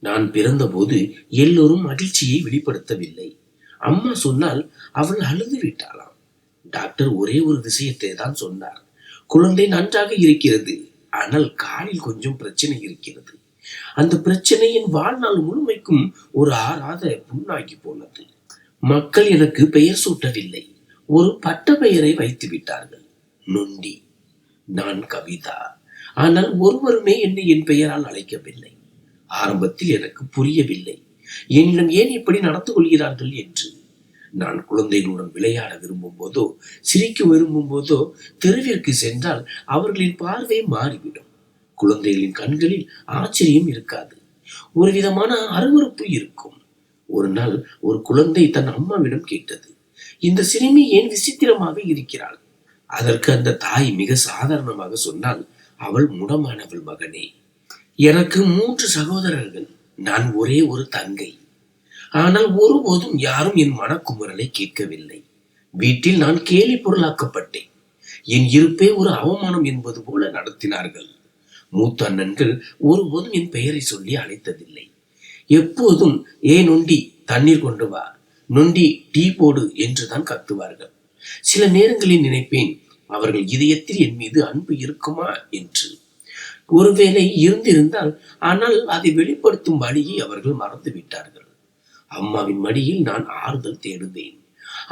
நான் பிறந்தபோது எல்லோரும் மகிழ்ச்சியை வெளிப்படுத்தவில்லை. அம்மா சொன்னால் அவள் அழுது விட்டாளாம். டாக்டர் ஒரே ஒரு விஷயத்தை தான் சொன்னார். குழந்தை நன்றாக இருக்கிறது, ஆனால் காலில் கொஞ்சம் பிரச்சனை இருக்கிறது. அந்த பிரச்சனை என் வாழ்நாள் முழுமைக்கும் ஒரு ஆறாத புண்ணாகி போனது. மக்கள் எனக்கு பெயர் சூட்டவில்லை, ஒரு பட்ட பெயரை வைத்து விட்டார்கள், நொண்டி. நான் கவிதா. ஆனால் ஒருவருமே என்னை என் பெயரால் அழைக்கவில்லை. ஆரம்பத்தில் எனக்கு புரியவில்லை, என்னிடம் ஏன் இப்படி நடந்து கொள்கிறார்கள் என்று. நான் குழந்தைகளுடன் விளையாட விரும்பும் போதோ சிரிக்க விரும்பும் போதோ தெருவிற்கு சென்றால் அவர்களின் பார்வை மாறிவிடும். குழந்தைகளின் கண்களில் ஆச்சரியம் இருக்காது, ஒரு விதமான அருவருப்பு இருக்கும். ஒரு நாள் ஒரு குழந்தை தன் அம்மாவிடம் கேட்டது, இந்த சிறுமி ஏன் விசித்திரமாக இருக்கிறாள்? அதற்கு அந்த தாய் மிக சாதாரணமாக சொன்னால், அவள் முடமானவள் மகனே. எனக்கு 3 சகோதரர்கள், நான் ஒரே ஒரு தங்கை. ஆனால் ஒருபோதும் யாரும் என் மனக்குமுறலை கேட்கவில்லை. வீட்டில் நான் கேலி பொருளாக்கப்பட்டேன். என் இருப்பே ஒரு அவமானம் என்பது போல நடத்தினார்கள். மூத்த அண்ணன்கள் ஒருபோதும் என் பெயரை சொல்லி அழைத்ததில்லை. எப்போதும் ஏ நொண்டி, தண்ணீர் கொண்டு வா, நொண்டி டீ போடு என்றுதான் கத்துவார்கள். சில நேரங்களில் நினைப்பேன், அவர்கள் இதயத்தில் என் மீது அன்பு இருக்குமா என்று. ஒருவேளை இருந்திருந்தால், ஆனால் அதை வெளிப்படுத்தும் வழியை அவர்கள் மறந்து விட்டார்கள். அம்மாவின் மடியில் நான் ஆறுதல் தேடுவேன்.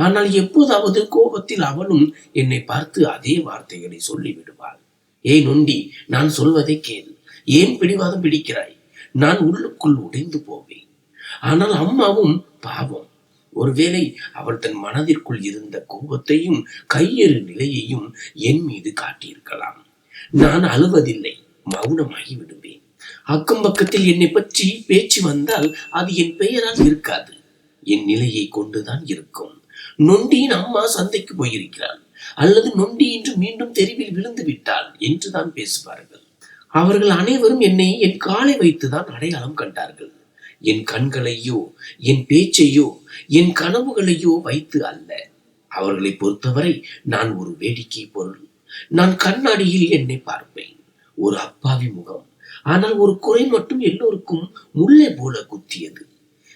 ஆனால் எப்போதாவது கோபத்தில் அவளும் என்னை பார்த்து அதே வார்த்தைகளை சொல்லி விடுவாள். ஏய் நொண்டி, நான் சொல்வதை கேள், ஏன் பிடிவாதம் பிடிக்கிறாய்? நான் உள்ளுக்குள் உடைந்து போவேன். ஆனால் அம்மாவும் பாவம், ஒருவேளை அவள் தன் மனதிற்குள் இருந்த கோபத்தையும் கையெறு நிலையையும் என் மீது காட்டியிருக்கலாம். நான் அழுவதில்லை, மௌனமாகி விடுவேன். அக்கம் பக்கத்தில் என்னை பற்றி பேச்சு வந்தால் அது என் பெயரால் இருக்காது, என் நிலையை கொண்டுதான் இருக்கும். நொண்டியின் அம்மா சந்தைக்கு போயிருக்கிறாள், அல்லது நொண்டி இன்று மீண்டும் தெருவில் விழுந்து விட்டாள் என்றுதான் பேசுவார்கள். அவர்கள் அனைவரும் என்னை என் காலை வைத்துதான் அடையாளம் கண்டார்கள். என் கண்களையோ என் பேச்சையோ என் கனவுகளையோ வைத்து அல்ல. அவர்களை பொறுத்தவரை நான் ஒரு வேடிக்கை பொருள். நான் கண்ணாடியில் என்னை பார்ப்பேன், ஒரு அப்பாவி முகம். ஆனால் ஒரு குறை மட்டும் எல்லோருக்கும் முல்லை போல குத்தியது.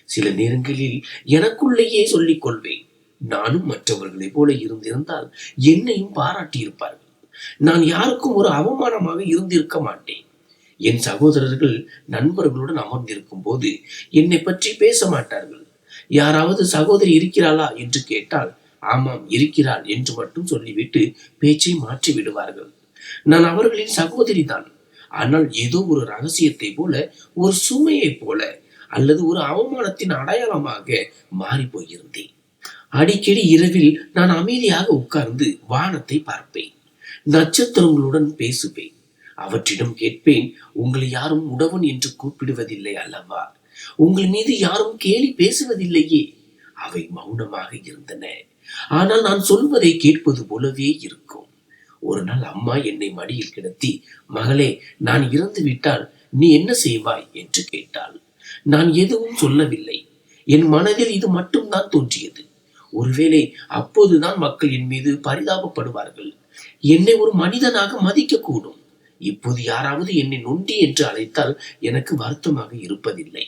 சில நேரங்களில் எனக்குள்ளேயே சொல்லிக் கொள்வேன், நானும் மற்றவர்களைப் போல இருந்திருந்தால் என்னையும் பாராட்டி இருப்பார்கள். நான் யாருக்கும் ஒரு அவமானமாக இருந்திருக்க மாட்டேன். என் சகோதரர்கள் நண்பர்களுடன் அமர்ந்திருக்கும் போது என்னை பற்றி பேச மாட்டார்கள். யாராவது சகோதரி இருக்கிறாளா என்று கேட்டால், ஆமாம் இருக்கிறாள் என்று மட்டும் சொல்லிவிட்டு பேச்சை மாற்றி விடுவார்கள். நான் அவர்களின் சகோதரி தான், ஆனால் ஏதோ ஒரு ரகசியத்தை போல, ஒரு சுமையை போல, அல்லது ஒரு அவமானத்தின் அடையாளமாக மாறி போயிருந்தேன். அடிக்கடி இரவில் நான் அமைதியாக உட்கார்ந்து வானத்தை பார்ப்பேன், நட்சத்திரங்களுடன் பேசுவேன். அவற்றிடம் கேட்பேன், உங்களை யாரும் உடவன் என்று கூப்பிடுவதில்லை அல்லவா? உங்கள் மீது யாரும் கேலி பேசுவதில்லையே? அவை மௌனமாக இருந்தன, ஆனால் நான் சொல்வதை கேட்பது போலவே இருக்கும். ஒரு நாள் அம்மா என்னை மடியில் கிடத்தி, மகளே, நான் இறந்து விட்டால் நீ என்ன செய்வாய் என்று கேட்டாள். நான் எதுவும் சொல்லவில்லை. என் மனதில் இது மட்டும்தான் தோன்றியது. ஒருவேளை அப்போதுதான் மக்கள் என் மீது பரிதாபப்படுவார்கள், என்னை ஒரு மனிதனாக மதிக்க கூடும். இப்போது யாராவது என்னை நொண்டி என்று அழைத்தால் எனக்கு வருத்தமாக இருப்பதில்லை.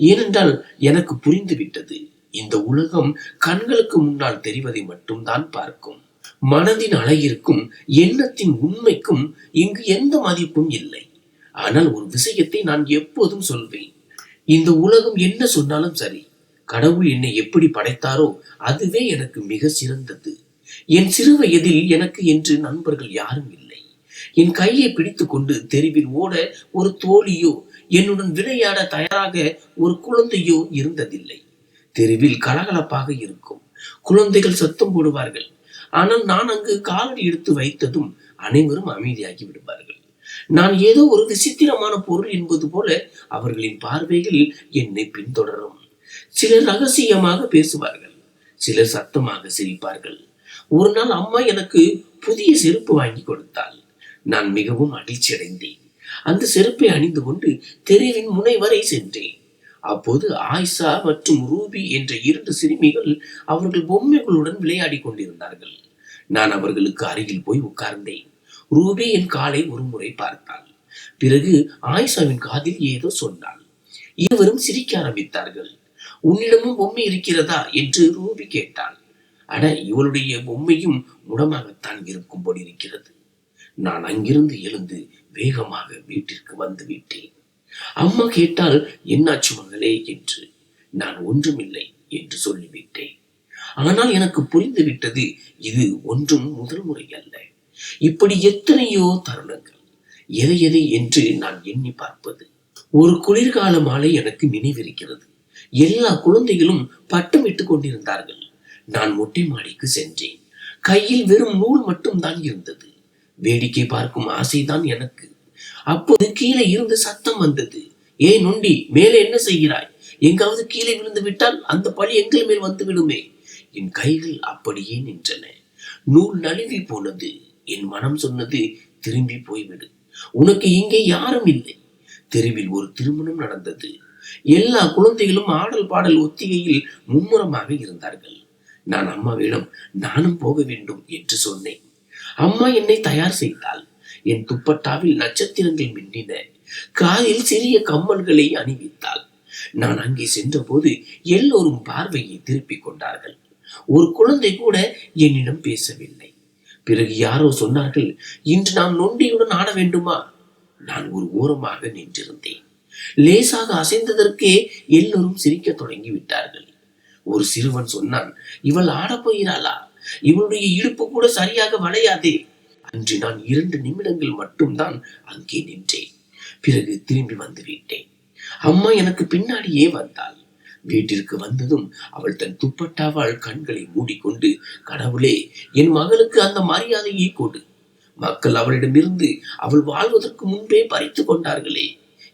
ஏனென்றால் எனக்கு புரிந்து விட்டது, இந்த உலகம் கண்களுக்கு முன்னால் தெரிவதை மட்டும்தான் பார்க்கும். மனதின் அழகிற்கும் எண்ணத்தின் உண்மைக்கும் இங்கு எந்த மதிப்பும் இல்லை. ஆனால் ஒரு விஷயத்தை நான் எப்போதும் சொல்வேன், இந்த உலகம் என்ன சொன்னாலும் சரி, கடவுள் என்னை எப்படி படைத்தாரோ அதுவே எனக்கு மிக சிறந்தது. என் சிறு வயதில் எனக்கு என்று நண்பர்கள் யாரும் இல்லை. என் கையை பிடித்து கொண்டு தெருவில் ஓட ஒரு தோழியோ, என்னுடன் விளையாட தயாராக ஒரு குழந்தையோ இருந்ததில்லை. தெருவில் கலகலப்பாக இருக்கும், குழந்தைகள் சத்தம் போடுவார்கள். ஆனால் நான் அங்கு காலடி எடுத்து வைத்ததும் அனைவரும் அமைதியாகி விடுவார்கள். நான் ஏதோ ஒரு விசித்திரமான பொருள் என்பது போல அவர்களின் பார்வைகள் என்னை பின்தொடரும். சிலர் ரகசியமாக பேசுவார்கள், சிலர் சத்தமாக சிரிப்பார்கள். ஒரு நாள் அம்மா எனக்கு புதிய செருப்பு வாங்கி கொடுத்தாள். நான் மிகவும் மகிழ்ச்சி அடைந்தேன். அந்த செருப்பை அணிந்து கொண்டு தெருவின் முனை வரை சென்றேன். அப்போது ஆயிஷா மற்றும் ரூபி என்ற 2 சிறுமிகள் அவர்கள் பொம்மைகளுடன் விளையாடி கொண்டிருந்தார்கள். நான் அவர்களுக்கு அருகில் போய் உட்கார்ந்தேன். ரூபி என் காலை ஒரு முறை பார்த்தாள். பிறகு ஆயிஷாவின் காதில் ஏதோ சொன்னாள். இருவரும் சிரிக்க ஆரம்பித்தார்கள். உன்னிடமும் பொம்மை இருக்கிறதா என்று ரூபி கேட்டாள். அட, இவளுடைய பொம்மையும் முடமாகத்தான் இருக்கும் போல் இருக்கிறது. நான் அங்கிருந்து எழுந்து வேகமாக வீட்டிற்கு வந்து விட்டேன். அம்மா கேட்டால் என்னாச்சு மகளே என்று. நான் ஒன்றுமில்லை என்று சொல்லிவிட்டேன். ஆனால் எனக்கு புரிந்து விட்டது, இது ஒன்றும் முதல் முறை அல்ல. இப்படி எத்தனையோ தருணங்கள். எதை எதை என்று நான் எண்ணி பார்ப்பது. ஒரு குளிர்கால மாலை எனக்கு நினைவிருக்கிறது. எல்லா குழந்தைகளும் பட்டமிட்டுக் கொண்டிருந்தார்கள். நான் மொட்டை மாடிக்கு சென்றேன். கையில் வெறும் நூல் மட்டும் தான் இருந்தது. வேடிக்கை பார்க்கும் ஆசைதான் எனக்கு. அப்போது கீழே இருந்து சத்தம் வந்தது. ஏன் நொண்டி, மேலே என்ன செய்கிறாய்? எங்காவது கீழே விழுந்து விட்டால் அந்த பழி எங்கள் மேல் வந்து விடுமே. என் கைகள் அப்படியே நின்றன. நூல் நழுவி போனது. என் மனம் சொன்னது, திரும்பி போய்விடு, உனக்கு இங்கே யாரும் இல்லை. தெருவில் ஒரு திருமணம் நடந்தது. எல்லா குழந்தைகளும் ஆடல் பாடல் ஒத்திகையில் மும்முரமாக இருந்தார்கள். நான் அம்மாவிடம் நானும் போக வேண்டும் என்று சொன்னேன். அம்மா என்னை தயார் செய்தாள். என் துப்பட்டாவில் நட்சத்திரங்கள் மின்னின. காதில் சிறிய கம்மல்களை அணிவித்தாள். நான் அங்கே சென்ற போது எல்லோரும் பார்வையை திருப்பிக் கொண்டார்கள். ஒரு குழந்தை கூட என்னிடம் பேசவில்லை. பிறகு யாரோ சொன்னார்கள், இன்று நாம் நொண்டியுடன் ஆட வேண்டுமா? நான் ஒரு ஓரமாக நின்றிருந்தேன். லேசாக அசைந்ததற்கே எல்லோரும் சிரிக்க தொடங்கி விட்டார்கள். ஒரு சிறுவன் சொன்னான், இவள் ஆடப் போகிறாளா? இவளுடைய இடுப்பு கூட சரியாக வளையாதே. அன்று நான் 2 நிமிடங்கள் மட்டும்தான் அங்கே நின்றேன். பிறகு திரும்பி வந்து விட்டேன். அம்மா எனக்கு பின்னாடியே வந்தாள். வீட்டிற்கு வந்ததும் அவள் தன் துப்பட்டாவால் கண்களை மூடிக்கொண்டு, கடவுளே, என் மகளுக்கு அந்த மரியாதையை கொடு. மக்கள் அவளிடமிருந்து அவள் வாழ்வதற்கு முன்பே பறித்து கொண்டார்களே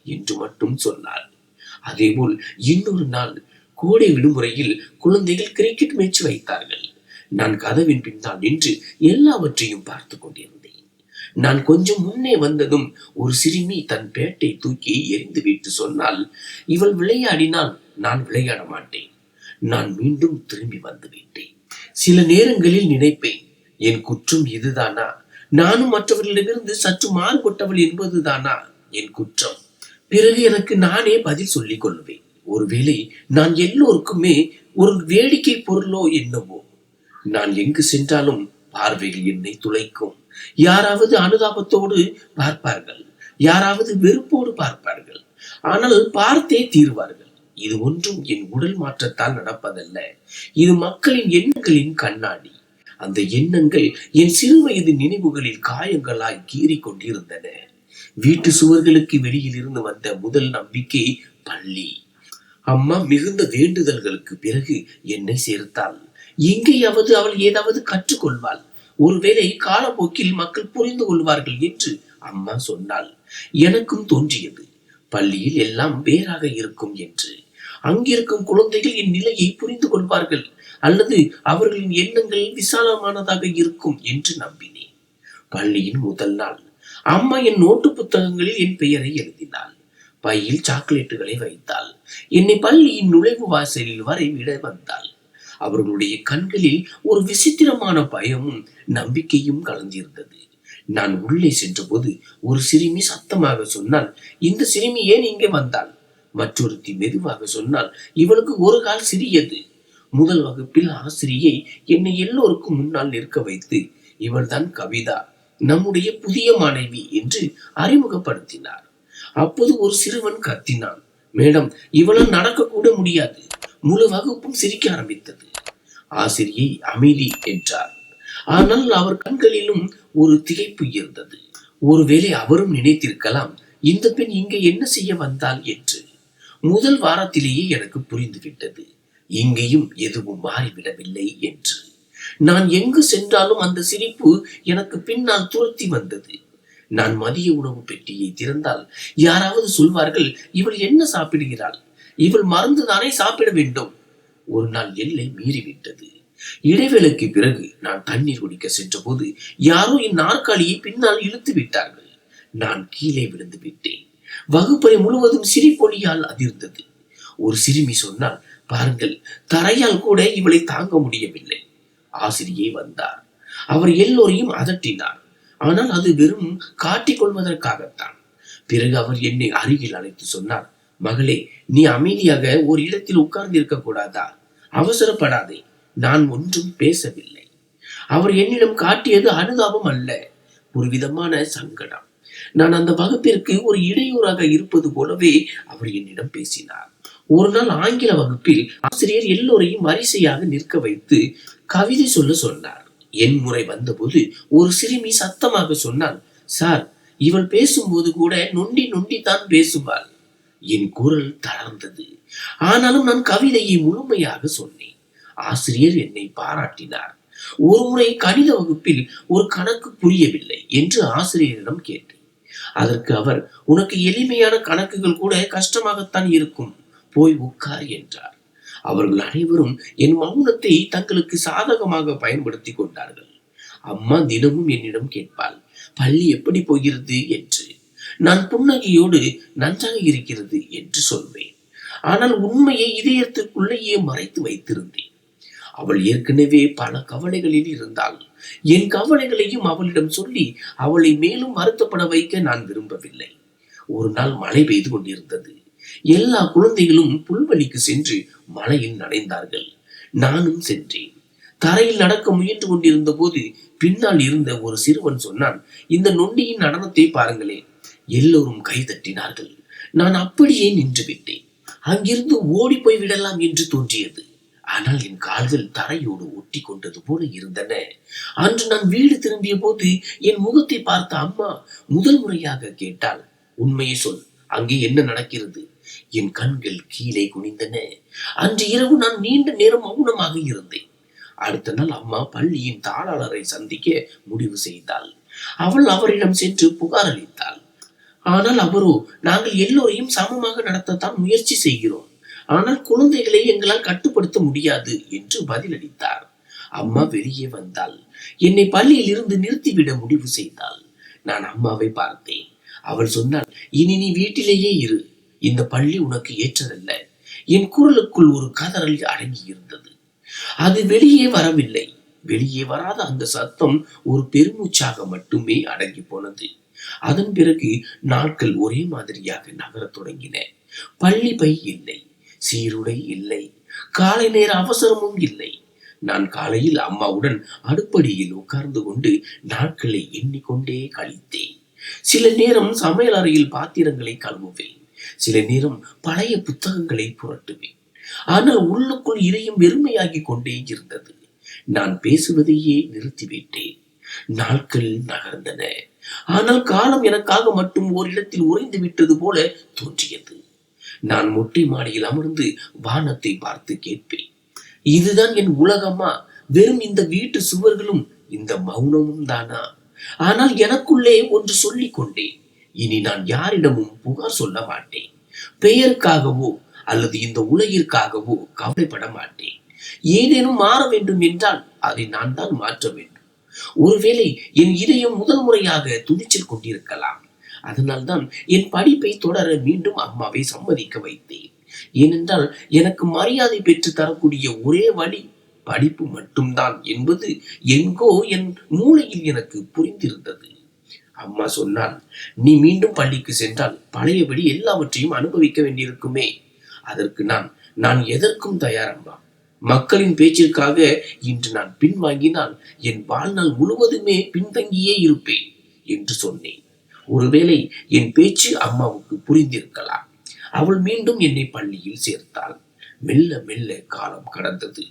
என்று மட்டும் சொன்னாள். அதேபோல் இன்னொரு நாள் கோடை விடுமுறையில் குழந்தைகள் கிரிக்கெட் மேட்ச் வைத்தார்கள். நான் கதவின் பின்னால் நின்று எல்லாவற்றையும் பார்த்து கொண்டிருந்தேன். நான் கொஞ்சம் முன்னே வந்ததும் ஒரு சிறுமி தன் பேட்டை தூக்கி எரிந்து விட்டு சொன்னால், இவள் விளையாடினால் நான் விளையாட மாட்டேன். நான் மீண்டும் திரும்பி வந்து விட்டேன். சில நேரங்களில் நினைப்பேன், என் குற்றம் இதுதானா? நானும் மற்றவர்களிடமிருந்து சற்று மாறுபட்டவள் என்பதுதானா என் குற்றம்? பிறகு எனக்கு நானே பதில் சொல்லிக் கொள்வேன். ஒருவேளை நான் எல்லோருக்குமே ஒரு வேடிக்கை பொருளோ என்னவோ. நான் எங்கு சென்றாலும் பார்வைகள் என்னை துளைக்கும். யாராவது அனுதாபத்தோடு பார்ப்பார்கள், யாராவது வெறுப்போடு பார்ப்பார்கள். ஆனால் பார்த்தே தீர்வார்கள். இது ஒன்றும் என் உடல் மாற்றத்தால் நடப்பதல்ல. இது மக்களின் எண்ணங்களின் கண்ணாடி. அந்த எண்ணங்கள் என் சிறு வயது நினைவுகளில் காயங்களாய் கீறி கொண்டிருந்தன. வீட்டு சுவர்களுக்கு வெளியில் இருந்து வந்த முதல் நம்பிக்கை பள்ளி. அம்மா மிகுந்த வேண்டுதல்களுக்கு பிறகு என்னை சேர்த்தாள். எங்கேயாவது அவள் ஏதாவது கற்றுக்கொள்வாள். ஒருவேளை காலப்போக்கில் மக்கள் புரிந்து கொள்வார்கள் என்று அம்மா சொன்னாள். எனக்கும் தோன்றியது, பள்ளியில் எல்லாம் வேறாக இருக்கும் என்று. அங்கிருக்கும் குழந்தைகள் என் நிலையை புரிந்து கொள்வார்கள், அல்லது அவர்களின் எண்ணங்கள் விசாலமானதாக இருக்கும் என்று நம்பினேன். பள்ளியின் முதல் நாள் அம்மா என் நோட்டு புத்தகங்களில் என் பெயரை எழுதினாள். பையில் சாக்லேட்டுகளை வைத்தாள். என்னை பள்ளியின் நுழைவு வாசலில் வரை விட வந்தாள். அவர்களுடைய கண்களில் ஒரு விசித்திரமான பயமும் நம்பிக்கையும் கலந்திருந்தது. நான் உள்ளே சென்றபோது ஒரு சிறுமி சத்தமாக சொன்னால், இந்த சிறுமி ஏன் இங்கே வந்தாள்? மற்றொருத்தி மெதுவாக சொன்னால், இவளுக்கு ஒரு கால் சிறியது. முதல் வகுப்பில் ஆசிரியை என்னை எல்லோருக்கும் முன்னால் நிற்க வைத்து, இவள்தான் கவிதா, நம்முடைய புதிய மாணவி என்று அறிமுகப்படுத்தினார். அப்போது ஒரு சிறுவன் கத்தினான், மேடம், இவளால் நடக்க கூட முடியாது. முழு வகுப்பும் சிரிக்க ஆரம்பித்தது. ஆசிரியை அமைதி என்றார். ஆனால் அவர் கண்களிலும் ஒரு திகைப்பு இருந்தது. ஒருவேளை அவரும் நினைத்திருக்கலாம், இந்த பெண் இங்கே என்ன செய்ய வந்தாள் என்று. முதல் வாரத்திலேயே எனக்கு புரிந்துவிட்டது, இங்கேயும் எதுவும் மாறிவிடவில்லை என்று. நான் எங்கு சென்றாலும் அந்த சிரிப்பு எனக்கு பின்னால் துரத்தி வந்தது. நான் மதிய உணவு பெட்டியை திறந்தால் யாராவது சொல்வார்கள், இவள் என்ன சாப்பிடுகிறாள்? இவள் மறந்துதானே சாப்பிட வேண்டும். ஒரு நாள் எல்லை மீறிவிட்டது. இடைவேளைக்கு பிறகு நான் தண்ணீர் குடிக்க சென்ற போது யாரோ என் நாற்காலியை பின்னால் இழுத்து விட்டார்கள். நான் கீழே விழுந்து விட்டேன். வகுப்பறை முழுவதும் சிரிப்பொலியால் அதிர்ந்தது. ஒரு சிறுமி சொன்னால், பாருங்கள், தரையால் கூட இவளை தாங்க முடியவில்லை. ஆசிரியை வந்தார். அவர் எல்லோரையும் அதட்டினார். ஆனால் அது வெறும் காட்டிக் கொள்வதற்காகத்தான். பிறகு அவர் என்னை அருகில் அழைத்து சொன்னார், மகளே, நீ அமைதியாக ஒரு இடத்தில் உட்கார்ந்து இருக்க கூடாதா? அவசரப்படாதே. நான் ஒன்றும் பேசவில்லை. அவர் என்னிடம் காட்டியது அனுதாபம் அல்ல, ஒரு விதமான சங்கடம். நான் அந்த வகுப்பிற்கு ஒரு இடையூறாக இருப்பது போலவே அவர் என்னிடம் பேசினார். ஒரு நாள் ஆங்கில வகுப்பில் ஆசிரியர் எல்லோரையும் வரிசையாக நிற்க வைத்து கவிதை சொல்ல சொன்னார். என் முறை வந்தபோது ஒரு சிறுமி சத்தமாக சொன்னாள், சார், இவள் பேசும்போது கூட நொண்டி நொண்டி தான் பேசுவாள். என் குரல் தளர்ந்தது. ஆனாலும் நான் கவிதையை முழுமையாக சொன்னேன். ஆசிரியர் என்னை பாராட்டினார். ஒரு முறை கணித வகுப்பில் ஒரு கணக்கு புரியவில்லை என்று ஆசிரியரிடம் கேட்டேன். அதற்கு அவர், உனக்கு எளிமையான கணக்குகள் கூட கஷ்டமாகத்தான் இருக்கும், போய் உட்கார் என்றார். அவர்கள் அனைவரும் என் மௌனத்தை தங்களுக்கு சாதகமாக பயன்படுத்தி கொண்டார்கள். அம்மா தினமும் என்னிடம் கேட்பாள், பள்ளி எப்படி போகிறது என்று. நான் புன்னகையோடு நன்றாக இருக்கிறது என்று சொல்வேன். ஆனால் உண்மையை இதயத்திற்குள்ளேயே மறைத்து வைத்திருந்தேன். அவள் ஏற்கனவே பல கவலைகளில் இருந்தாள். என் கவலைகளையும் அவளிடம் சொல்லி அவளை மேலும் வருத்தப்பட வைக்க நான் விரும்பவில்லை. ஒரு நாள் மழை பெய்து கொண்டிருந்தது. எல்லா குழந்தைகளும் புல்வெளிக்கு சென்று மழையில் நனைந்தார்கள். நானும் சென்றேன். தரையில் நடக்க முயன்று கொண்டிருந்த போது பின்னால் இருந்த ஒரு சிறுவன் சொன்னான், இந்த நொண்டியின் நடனத்தை பாருங்களேன். எல்லோரும் கை தட்டினார்கள். நான் அப்படியே நின்று விட்டேன். அங்கிருந்து ஓடி போய் விடலாம் என்று தோன்றியது. ஆனால் என் கால்கள் தரையோடு ஒட்டி கொண்டது போல இருந்தன. அன்று நான் வீடு திரும்பிய போது என் முகத்தை பார்த்த அம்மா முதல் முறையாக கேட்டாள், உண்மையை சொல், அங்கே என்ன நடக்கிறது? என் கண்கள் கீழே குனிந்தன. அன்று இரவு நான் நீண்ட நேரம் மௌனமாக இருந்தேன். அடுத்த நாள் அம்மா பள்ளியின் தாளாளரை சந்திக்க முடிவு செய்தாள். அவள் அவரிடம் சென்று புகார் அளித்தாள். ஆனால் அவரோ, நாங்கள் எல்லோரையும் சமமாக நடத்தத்தான் முயற்சி செய்கிறோம், ஆனால் குழந்தைகளை எங்களால் கட்டுப்படுத்த முடியாது என்று பதிலளித்தார். அம்மா வெளியே வந்தாள். என்னை பள்ளியில் இருந்து நிறுத்திவிட முடிவு செய்தாள். நான் அம்மாவை பார்த்தேன். அவள் சொன்னாள், இனி நீ வீட்டிலேயே இரு, இந்த பள்ளி உனக்கு ஏற்றதல்ல. என் குரலுக்குள் ஒரு கதறல் அடங்கி இருந்தது. அது வெளியே வரவில்லை. வெளியே வராத அந்த சத்தம் ஒரு பெருமூச்சாக மட்டுமே அடங்கி போனது. அதன் பிறகு நாட்கள் ஒரே மாதிரியாக நகரத் தொடங்கின. பள்ளி பை இல்லை, சீருடை இல்லை, காலை நேர அவசரமும் இல்லை. நான் காலையில் அம்மாவுடன் அடுப்படியில் உட்கார்ந்து கொண்டு நாட்களை எண்ணிக்கொண்டே கழித்தேன். சில நேரம் சமையல் அறையில் பாத்திரங்களை கழுவுவேன். சில நேரம் பழைய புத்தகங்களை புரட்டுவேன். ஆனால் உள்ளுக்குள் இதயம் வெறுமையாகி கொண்டே இருந்தது. நான் பேசுவதையே நிறுத்திவிட்டேன். நாட்கள் நகர்ந்தன. ஆனால் காலம் எனக்காக மட்டும் ஓரிடத்தில் உறைந்து விட்டது போல தோன்றியது. நான் மொட்டை மாடியில் அமர்ந்து வானத்தை பார்த்து கேட்பேன், இதுதான் என் உலகமா? வெறும் இந்த வீட்டு சுவர்களும் இந்த மௌனமும் தானா? ஆனால் எனக்குள்ளே ஒன்று சொல்லிக் கொண்டேன், இனி நான் யாரிடமும் புகார் சொல்ல மாட்டேன். பெயருக்காகவோ அல்லது இந்த உலகிற்காகவோ கவலைப்பட மாட்டேன். ஏதேனும் மாற வேண்டும் என்றால் அதை நான் தான் மாற்ற வேண்டும். ஒருவேளை என் இதயம் முதல் முறையாக துணிச்சல் கொண்டிருக்கலாம். அதனால்தான் என் படிப்பை தொடர மீண்டும் அம்மாவை சம்மதிக்க வைத்தேன். ஏனென்றால் எனக்கு மரியாதை பெற்று தரக்கூடிய ஒரே வழி படிப்பு மட்டும்தான் என்பது எங்கோ என் மூளையில் எனக்கு புரிந்திருந்தது. அம்மா சொன்னால், நீ மீண்டும் பள்ளிக்கு சென்றால் பழையபடி எல்லாவற்றையும் அனுபவிக்க வேண்டியிருக்குமே. அதற்கு நான் எதற்கும் தயாரம்மா. மக்களின் பேச்சிற்காக இன்று நான் பின்வாங்கினால் என் வாழ்நாள் முழுவதுமே பின்தங்கியே இருப்பேன் என்று சொன்னேன். ஒருவேளை என் பேச்சு அம்மாவுக்கு புரிந்திருக்கலாம். அவள் மீண்டும் என்னை பள்ளியில் சேர்த்தாள். மெல்ல மெல்ல காலம் கடந்தது.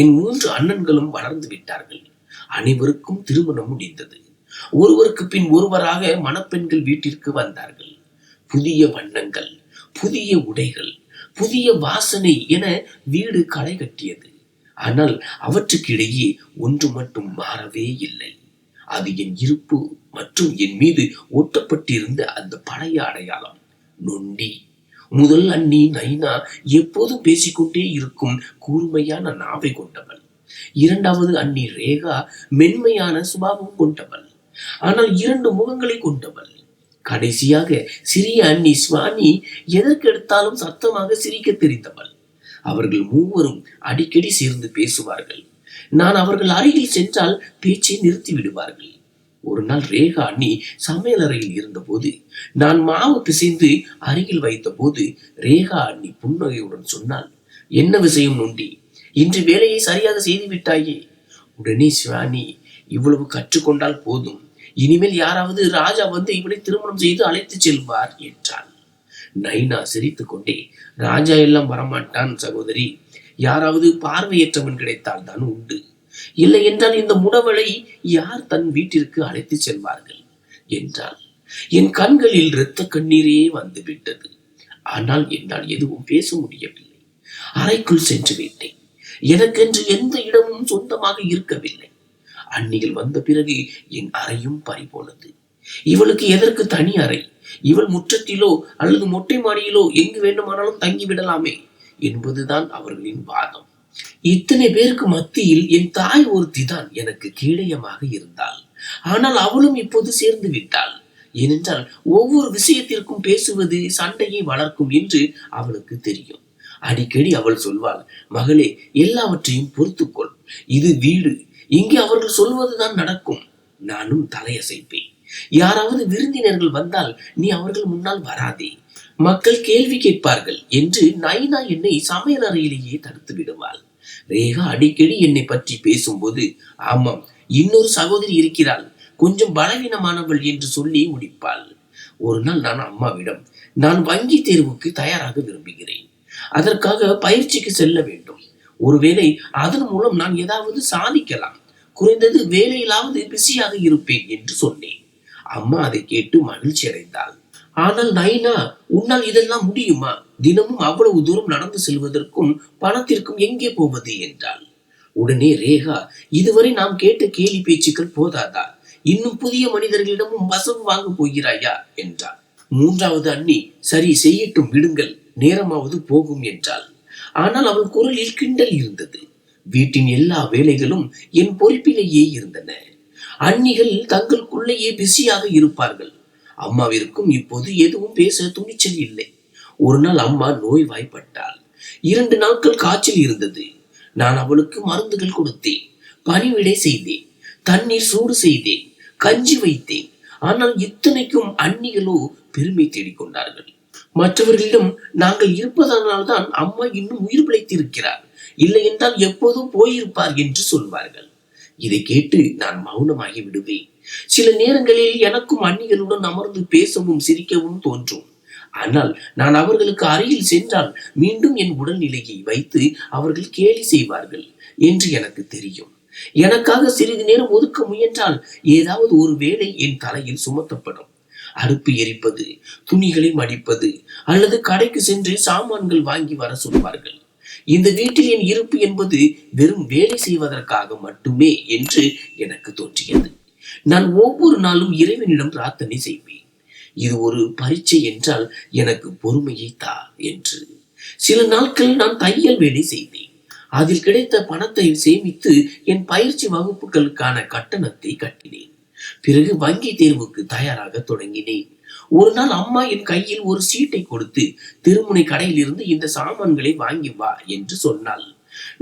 என் 3 அண்ணன்களும் வளர்ந்து விட்டார்கள். அனைவருக்கும் திருமணம் முடிந்தது. ஒருவருக்கு பின் ஒருவராக மணப்பெண்கள் வீட்டிற்கு வந்தார்கள். புதிய வண்ணங்கள், புதிய உடைகள், புதிய வாசனை என வீடு களை கட்டியது. ஆனால் அவற்றுக்கு இடையே ஒன்று மட்டும் மாறவே இல்லை. அது என் இருப்பு மற்றும் என் மீது ஒட்டப்பட்டிருந்த அந்த பழைய அடையாளம், நொண்டி. முதல் அண்ணி நைனா எப்போதும் பேசிக்கொண்டே இருக்கும் கூர்மையான நாவை கொண்டவள். இரண்டாவது அண்ணி ரேகா மென்மையான சுபாவம் கொண்டவள், ஆனால் 2 முகங்களை கொண்டவள். கடைசியாக சிறிய அண்ணி ஸ்வானி எதற்கெடுத்தாலும் சத்தமாக சிரிக்க தெரிந்தவள். அவர்கள் மூவரும் அடிக்கடி சேர்ந்து பேசுவார்கள். நான் அவர்கள் அருகில் சென்றால் பேச்சை நிறுத்தி விடுவார்கள். ஒரு நாள் ரேகா அண்ணி சமையல் அறையில் இருந்தபோது நான் மாவு பிசைந்து அருகில் வைத்த போது ரேகா அண்ணி புன்னகையுடன் சொன்னால், என்ன விஷயம் நொண்டி, இன்று வேலையை சரியாக செய்து விட்டாயே? உடனே சிவானி, இவ்வளவு கற்றுக்கொண்டால் போதும், இனிமேல் யாராவது ராஜா வந்து இவளை திருமணம் செய்து அழைத்து செல்வார் என்றாள். நைனா சிரித்துக் கொண்டே, ராஜா எல்லாம் வரமாட்டான் சகோதரி, யாராவது பார்வையற்றவன் கிடைத்தால் தான் உண்டு, இல்லை என்றால் இந்த முடவளை யார் தன் வீட்டிற்கு அழைத்து செல்வார்கள் என்றாள். என் கண்களில் இரத்த கண்ணீரே வந்து விட்டது. ஆனால் என்னால் எதுவும் பேச முடியவில்லை. அறைக்குள் சென்று விட்டேன். எனக்கென்று எந்த இடமும் சொந்தமாக இருக்கவில்லை. அன்னிகள் வந்த பிறகு என் அறையும் பறிபோனது. இவளுக்கு எதற்கு தனி அறை? இவள் முற்றத்திலோ அல்லது மொட்டை மாடியிலோ எங்கு வேண்டுமானாலும் தங்கிவிடலாமே என்பதுதான் அவர்களின் வாதம். இத்தனை பேருக்கு மத்தியில் என் தாய் ஒருத்தி தான் எனக்கு கேடயமாக இருந்தாள். ஆனால் அவளும் இப்போது சேர்ந்து விட்டாள். ஏனென்றால் ஒவ்வொரு விஷயத்திற்கும் பேசுவது சண்டையை வளர்க்கும் என்று அவளுக்கு தெரியும். அடிக்கடி அவள் சொல்வாள், மகளே, எல்லாவற்றையும் பொறுத்துக்கொள், இது வீடு, இங்கே அவர்கள் சொல்வதுதான் நடக்கும். நானும் தலையசைப்பேன். யாராவது விருந்தினர்கள் வந்தால் நீ அவர்கள் முன்னால் வராதே, மக்கள் கேள்வி கேட்பார்கள் என்று நைனா என்னை சமையல் அறையிலேயே தடுத்து விடுவாள். ரேகா அடிக்கடி என்னை பற்றி பேசும்போது, ஆமாம், இன்னொரு சகோதரி இருக்கிறாள், கொஞ்சம் பலவீனமானவள் என்று சொல்லி முடிப்பாள். ஒரு நாள் நான் அம்மாவிடம், நான் வங்கி தேர்வுக்கு தயாராக விரும்புகிறேன், அதற்காக பயிற்சிக்கு செல்ல வேண்டும், ஒருவேளை அதன் மூலம் நான் ஏதாவது சாதிக்கலாம், குறைந்தது வேலையிலாவது பிஸியாக இருப்பேன் என்று சொன்னேன். அம்மா அதை கேட்டு மகிழ்ச்சி அடைந்தாள். ஆனால் நைனா, உன்னால் இதெல்லாம் முடியுமா? தினமும் அவ்வளவு தூரம் நடந்து செல்வதற்கும் பணத்திற்கும் எங்கே போவது என்றாள். உடனே ரேகா, இதுவரை நாம் கேட்ட கேலி பேச்சுக்கள் போதாதா? இன்னும் புதிய மனிதர்களிடமும் வசவு வாங்க போகிறாயா என்றாள். மூன்றாவது அண்ணி, சரி செய்யட்டும், விடுங்கள், நேரமாவது போகும் என்றாள். ஆனால் அவள் குரலில் கிண்டல் இருந்தது. வீட்டின் எல்லா வேலைகளும் என் பொறுப்பிலேயே இருந்தன. அண்ணிகள் தங்களுக்குள்ளேயே பிஸியாக இருப்பார்கள். அம்மாவிற்கும் இப்போது எதுவும் பேச துணிச்சல் இல்லை. ஒரு நாள் அம்மா நோய்வாய்ப்பட்டாள். 2 நாட்கள் காய்ச்சல் இருந்தது. நான் அவளுக்கு மருந்துகள் கொடுத்தேன், பணிவிடை செய்தேன், தண்ணீர் சூடு செய்தேன், கஞ்சி வைத்தேன். ஆனால் இத்தனைக்கும் அண்ணிகளோ பெருமை தேடிக்கொண்டார்கள். மற்றவர்களிடம் நாங்கள் இருப்பதனால்தான் அம்மா இன்னும் உயிர் பிழைத்திருக்கிறார், இல்லை என்றால் எப்போதும் போயிருப்பார் என்று சொல்வார்கள். இதை கேட்டு நான் மௌனமாகி விடுவேன். சில நேரங்களில் எனக்கும் அண்ணிகளுடன் அமர்ந்து பேசவும் சிரிக்கவும் தோன்றும். ஆனால் நான் அவர்களுக்கு அருகில் சென்றால் மீண்டும் என் உடல்நிலையை வைத்து அவர்கள் கேலி செய்வார்கள் என்று எனக்கு தெரியும். எனக்காக சிறிது நேரம் ஒதுக்க முயன்றால் ஏதாவது ஒரு வேலை என் தலையில் சுமத்தப்படும். அடுப்பு எரிப்பது, துணிகளை மடிப்பது, அல்லது கடைக்கு சென்று சாமான்கள் வாங்கி வர சொல்வார்கள். இந்த வீட்டில் என் இருப்பு என்பது வெறும் வேலை செய்வதற்காக மட்டுமே என்று எனக்கு தோன்றியது. நான் ஒவ்வொரு நாளும் இறைவனிடம் பிரார்த்தனை செய்வேன், இது ஒரு பரீட்சை என்றால் எனக்கு பொறுமையை தா என்று. சில நாட்கள் நான் தையல் வேலை செய்தேன். அதில் கிடைத்த பணத்தை சேமித்து என் பயிற்சி வகுப்புகளுக்கான கட்டணத்தை கட்டினேன். பிறகு வங்கி தேர்வுக்கு தயாராக தொடங்கினேன். ஒரு நாள் அம்மா என் கையில் ஒரு சீட்டை கொடுத்து, திருமுனை கடையில் இருந்து இந்த சாமான்களை வாங்கி வா என்று சொன்னாள்.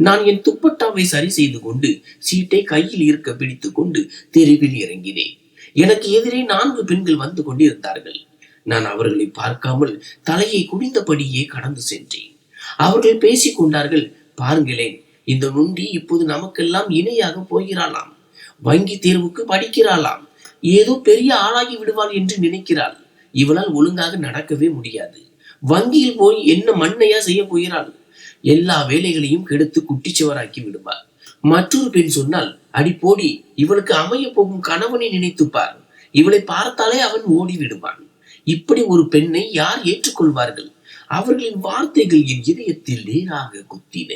நான் என் துப்பட்டாவை சரி செய்து கொண்டு சீட்டை கையில் இருக்க பிடித்துக் கொண்டு தெருவில் இறங்கினேன். எனக்கு எதிரே 4 பெண்கள் வந்து கொண்டிருந்தார்கள். நான் அவர்களை பார்க்காமல் தலையை குனிந்தபடியே கடந்து சென்றேன். அவர்கள் பேசிக் கொண்டார்கள். பாருங்களேன், இந்த நொண்டி இப்போது நமக்கெல்லாம் இணையாக போகிறாளாம், வங்கி தேர்வுக்கு படிக்கிறாளாம், ஏதோ பெரிய ஆளாகி விடுவாள் என்று நினைக்கிறாள், இவளால் ஒழுங்காக நடக்கவே முடியாது, வங்கியில் போய் என்ன மண்ணையா செய்ய போகிறாள், எல்லா வேலைகளையும் கெடுத்து குட்டிச்சுவராக்கி விடுவாள். மற்றொரு பெண் சொன்னால், அடி போடி, இவளுக்கு அமைய போகும் கணவனை நினைத்துப்பார், இவளை பார்த்தாலே அவன் ஓடி விடுவான். இப்படி ஒரு பெண்ணை யார் ஏற்றுக்கொள்வார்கள்? அவர்களின் வார்த்தைகள் என் இதயத்தில் நேராக குத்தின.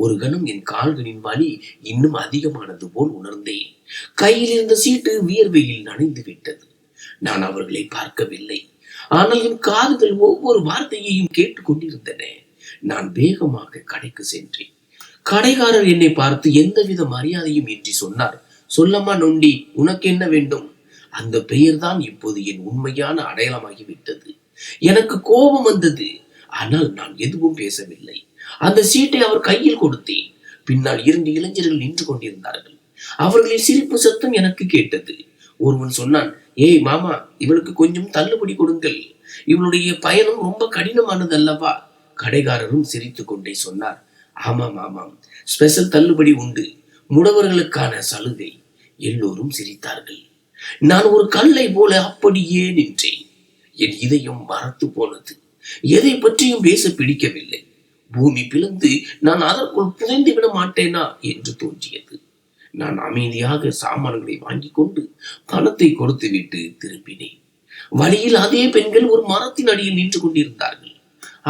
ஒரு கணம் என் கால்களின் வலி இன்னும் அதிகமானது போல் உணர்ந்தேன். கையில் இருந்த சீட்டு வியர்வையில் நனைந்து விட்டது. நான் அவர்களை பார்க்கவில்லை. ஆனால் என் காதுகள் ஒவ்வொரு வார்த்தையையும் கேட்டுக்கொண்டிருந்தன. நான் வேகமாக கடைக்கு சென்றேன். கடைக்காரர் என்னை பார்த்து எந்தவித மரியாதையும் இன்றி சொன்னார், சொல்லம்மா நொண்டி, உனக்கு என்ன வேண்டும்? அந்த பெயர்தான் இப்போது என் உண்மையான அடையாளமாகிவிட்டது. எனக்கு கோபம் வந்தது. ஆனால் நான் எதுவும் பேசவில்லை. அந்த சீட்டை அவர் கையில் கொடுத்தேன். பின்னால் 2 இளைஞர்கள் நின்று கொண்டிருந்தார்கள். அவர்களின் சிரிப்பு சத்தம் எனக்கு கேட்டது. ஒருவன் சொன்னான், ஏய் மாமா, இவளுக்கு கொஞ்சம் தள்ளுபடி கொடுங்கள், இவளுடைய பயணம் ரொம்ப கடினமானது அல்லவா? கடைக்காரரும் சிரித்து கொண்டே சொன்னார், ஆமாம் ஆமாம், ஸ்பெஷல் தள்ளுபடி உண்டு, முடவர்களுக்கான சலுகை. எல்லோரும் சிரித்தார்கள். நான் ஒரு கல்லை போல அப்படியே நின்றேன். என் இதயம் மரத்து போனது. எதை பற்றியும் பேச பிடிக்கவில்லை. பூமி பிளந்து நான் அதற்குள் புதைந்து விட மாட்டேனா என்று தோன்றியது. நான் அமைதியாக சாமான்களை வாங்கி கொண்டு பணத்தை கொடுத்து விட்டு திரும்பினேன். வழியில் அதே பெண்கள் ஒரு மரத்தின் அடியில் நின்று கொண்டிருந்தார்கள்.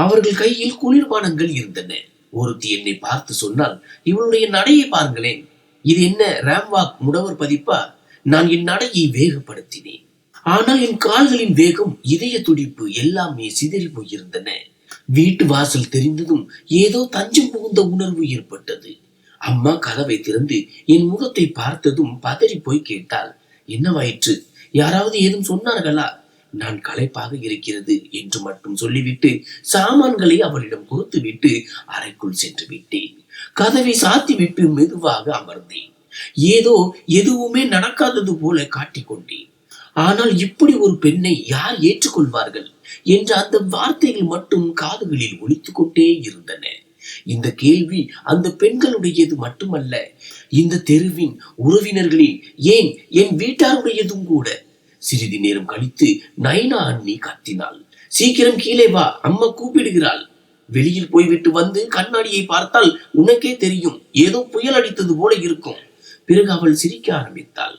அவர்கள் கையில் குளிர்பானங்கள் இருந்தன. ஒருத்தி என்னை பார்த்து சொன்னால், இவளுடைய நடையை பாருங்களேன், இது என்ன ராம்வாக் முடவர் பதிப்பா? நான் என் நடையை வேகப்படுத்தினேன். ஆனால் என் கால்களின் வேகம், இதய துடிப்பு எல்லாமே சிதறி போயிருந்தன. வீட்டு வாசல் தெரிந்ததும் ஏதோ தஞ்சம் புகுந்த உணர்வு ஏற்பட்டது. அம்மா கதவை திறந்து என் முகத்தை பார்த்ததும் பதறி போய் கேட்டாள், என்னவாயிற்று? யாராவது ஏதும் சொன்னார்களா? நான் களைப்பாக இருக்கிறது என்று மட்டும் சொல்லிவிட்டு சாமான்களை அவளிடம் கொடுத்து விட்டு அறைக்குள் சென்று விட்டேன். கதவை சாத்தி விட்டு மெதுவாக அமர்ந்தேன். ஏதோ எதுவுமே நடக்காதது போல காட்டிக்கொண்டேன். ஆனால் இப்படி ஒரு பெண்ணை யார் ஏற்றுக்கொள்வார்கள் என்ற அந்த வார்த்தைகள் மட்டும் காதுகளில் ஒலித்துக் கொண்டே இருந்தன. இந்த கேள்வி அந்த பெண்களுடையது மட்டுமல்ல, இந்த தெருவின் உறவினர்களின், ஏன் என் வீட்டாருடையதும் கூட. சிறிது நேரம் கழித்து நைனா அண்ணி கத்தினாள், சீக்கிரம் கீழே வா, அம்மா கூப்பிடுகிறாள். வெளியில் போய்விட்டு வந்து கண்ணாடியை பார்த்தால் உனக்கே தெரியும், ஏதோ புயல் அடித்தது போல இருக்கும். பிறகு அவள் சிரிக்க ஆரம்பித்தாள்.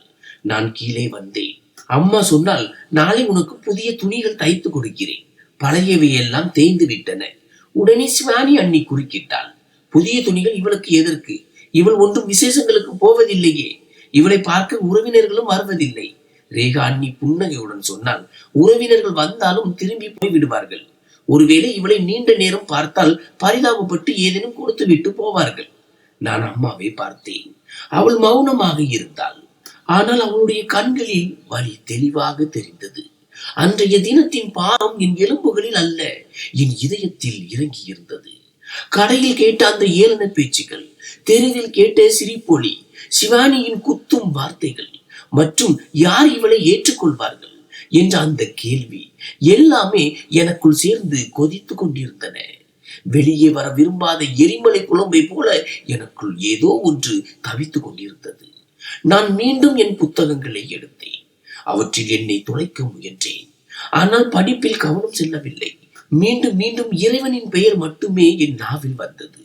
நான் கீழே வந்தேன். அம்மா சொன்னால், நாளை உனக்கு புதிய துணிகள் தைத்து கொடுக்கிறேன், பழையவை எல்லாம் தேய்ந்து விட்டன. உடனே சிவானி அண்ணி குறுக்கிட்டாள், புதிய துணிகள் இவளுக்கு எதற்கு? இவள் ஒன்றும் விசேஷங்களுக்கு போவதில்லையே, இவளை பார்க்க உறவினர்களும் வருவதில்லை. ரேகா அண்ணி புன்னகையுடன் சொன்னால், உறவினர்கள் வந்தாலும் திரும்பி போய் விடுவார்கள். ஒருவேளை இவளை நீண்ட நேரம் பார்த்தால் பரிதாபப்பட்டு ஏதேனும் கொடுத்து விட்டு போவார்கள். நான் அம்மாவை பார்த்தேன். அவள் மௌனமாக இருந்தாள். ஆனால் அவளுடைய கண்களில் வலி தெளிவாக தெரிந்தது. அன்றைய தினத்தின் பாரம் என் எலும்புகளில் அல்ல, என் இதயத்தில் இறங்கி இருந்தது. கடையில் கேட்ட அந்த ஏளன பேச்சுகள், தெருவில் கேட்ட சிரிப்பொலி, சிவானியின் குத்தும் வார்த்தைகள் மற்றும் யார் இவளை ஏற்றுக்கொள்வார்கள் என்ற அந்த கேள்வி எல்லாமே எனக்குள் சேர்ந்து கொதித்து கொண்டிருந்தன. வெளியே வர விரும்பாத எரிமலை குழம்பை போல எனக்குள் ஏதோ ஒன்று தவித்துக் கொண்டிருந்தது. நான் மீண்டும் என் புத்தகங்களை எடுத்தேன். அவற்றில் என்னை துளைக்க முயன்றேன். ஆனால் படிப்பில் கவனம் செல்லவில்லை. மீண்டும் மீண்டும் இறைவனின் பெயர் மட்டுமே என் நாவில் வந்தது.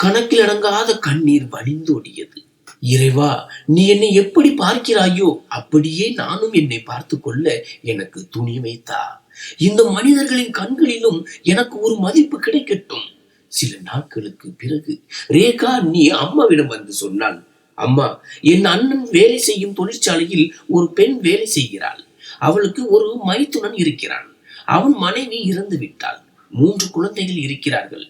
கணக்கில் அடங்காத கண்ணீர் வழிந்தோடியது. இறைவா, நீ என்னை எப்படி பார்க்கிறாயோ அப்படியே நானும் என்னை பார்த்து கொள்ள எனக்கு துணி வைத்தா. இந்த மனிதர்களின் கண்களிலும் எனக்கு ஒரு மதிப்பு கிடைக்கட்டும். சில நாட்களுக்கு பிறகு ரேகா நீ அம்மாவிடம் வந்து சொன்னாள், அம்மா, என் அண்ணன் வேலை செய்யும் தொழிற்சாலையில் ஒரு பெண் வேலை செய்கிறாள். அவளுக்கு ஒரு மைத்துனன் இருக்கிறான். அவன் மனைவி இறந்து விட்டாள். 3 குழந்தைகள் இருக்கிறார்கள்.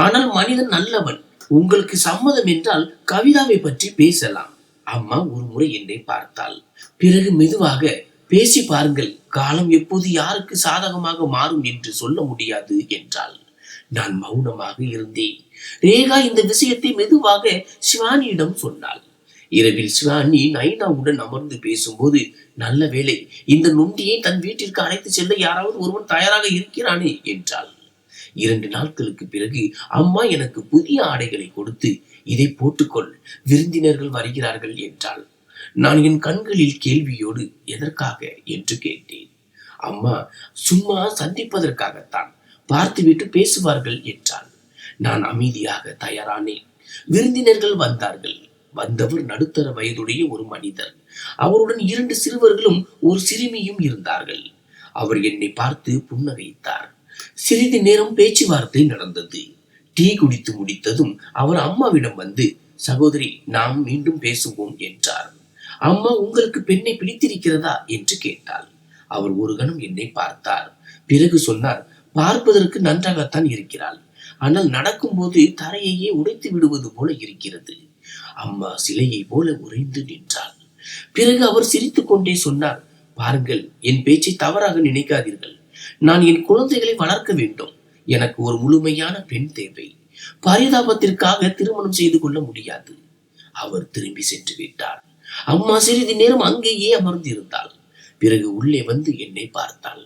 ஆனால் மனிதன் நல்லவன். உங்களுக்கு சம்மதம் என்றால் கவிதாவை பற்றி பேசலாம். அம்மா ஒரு முறை என்னை பார்த்தாள். பிறகு மெதுவாக, பேசி பாருங்கள், காலம் எப்போது யாருக்கு சாதகமாக மாறும் என்று சொல்ல முடியாது என்றாள். நான் மௌனமாக இருந்தேன். ரேகா இந்த விஷயத்தை மெதுவாக சிவானியிடம் சொன்னாள். இரவில் சிவானி நைனாவுடன் அமர்ந்து பேசும்போது, நல்ல வேளை, இந்த நொண்டியை தன் வீட்டிற்கு அழைத்து செல்ல யாராவது ஒருவன் தயாராக இருக்கிறானே என்றாள். 2 நாட்களுக்கு பிறகு அம்மா எனக்கு புதிய ஆடைகளை கொடுத்து, இதை போட்டுக்கொள், விருந்தினர்கள் வருகிறார்கள் என்றாள். நான் என் கண்களில் கேள்வியோடு, எதற்காக என்று கேட்டேன். அம்மா, சும்மா சந்திப்பதற்காகத்தான், பார்த்துவிட்டு பேசுவார்கள் என்றாள். நான் அமைதியாக தயாரானேன். விருந்தினர்கள் வந்தார்கள். வந்தவர் நடுத்தர வயதுடைய ஒரு மனிதர். அவருடன் 2 சிறுவர்களும் ஒரு சிறுமியும் இருந்தார்கள். அவர் என்னை பார்த்து புன்னகைத்தார். சிறிது நேரம் பேச்சுவார்த்தை நடந்தது. டீ குடித்து முடித்ததும் அவர் அம்மாவிடம் வந்து, சகோதரி, நாம் மீண்டும் பேசுவோம் என்றார். அம்மா, உங்களுக்கு பெண்ணை பிடித்திருக்கிறதா என்று கேட்டாள். அவர் ஒரு கணம் என்னை பார்த்தார். பிறகு சொன்னார், பார்ப்பதற்கு நன்றாகத்தான் இருக்கிறாள், ஆனால் நடக்கும்போது தரையையே உடைத்து விடுவது போல இருக்கிறது. அம்மா சிலையை போல உறைந்து நின்றாள். பிறகு அவர் சிரித்துக் கொண்டே சொன்னார், பாருங்கள், என் பேச்சை தவறாக நினைக்காதீர்கள். நான் என் குழந்தைகளை வளர்க்க வேண்டும். எனக்கு ஒரு முழுமையான பெண் தேவை. பரிதாபத்திற்காக திருமணம் செய்து கொள்ள முடியாது. அவர் திரும்பி சென்று விட்டார். அம்மா சிறிது நேரம் அங்கேயே அமர்ந்து இருந்தாள். பிறகு உள்ளே வந்து என்னை பார்த்தாள்.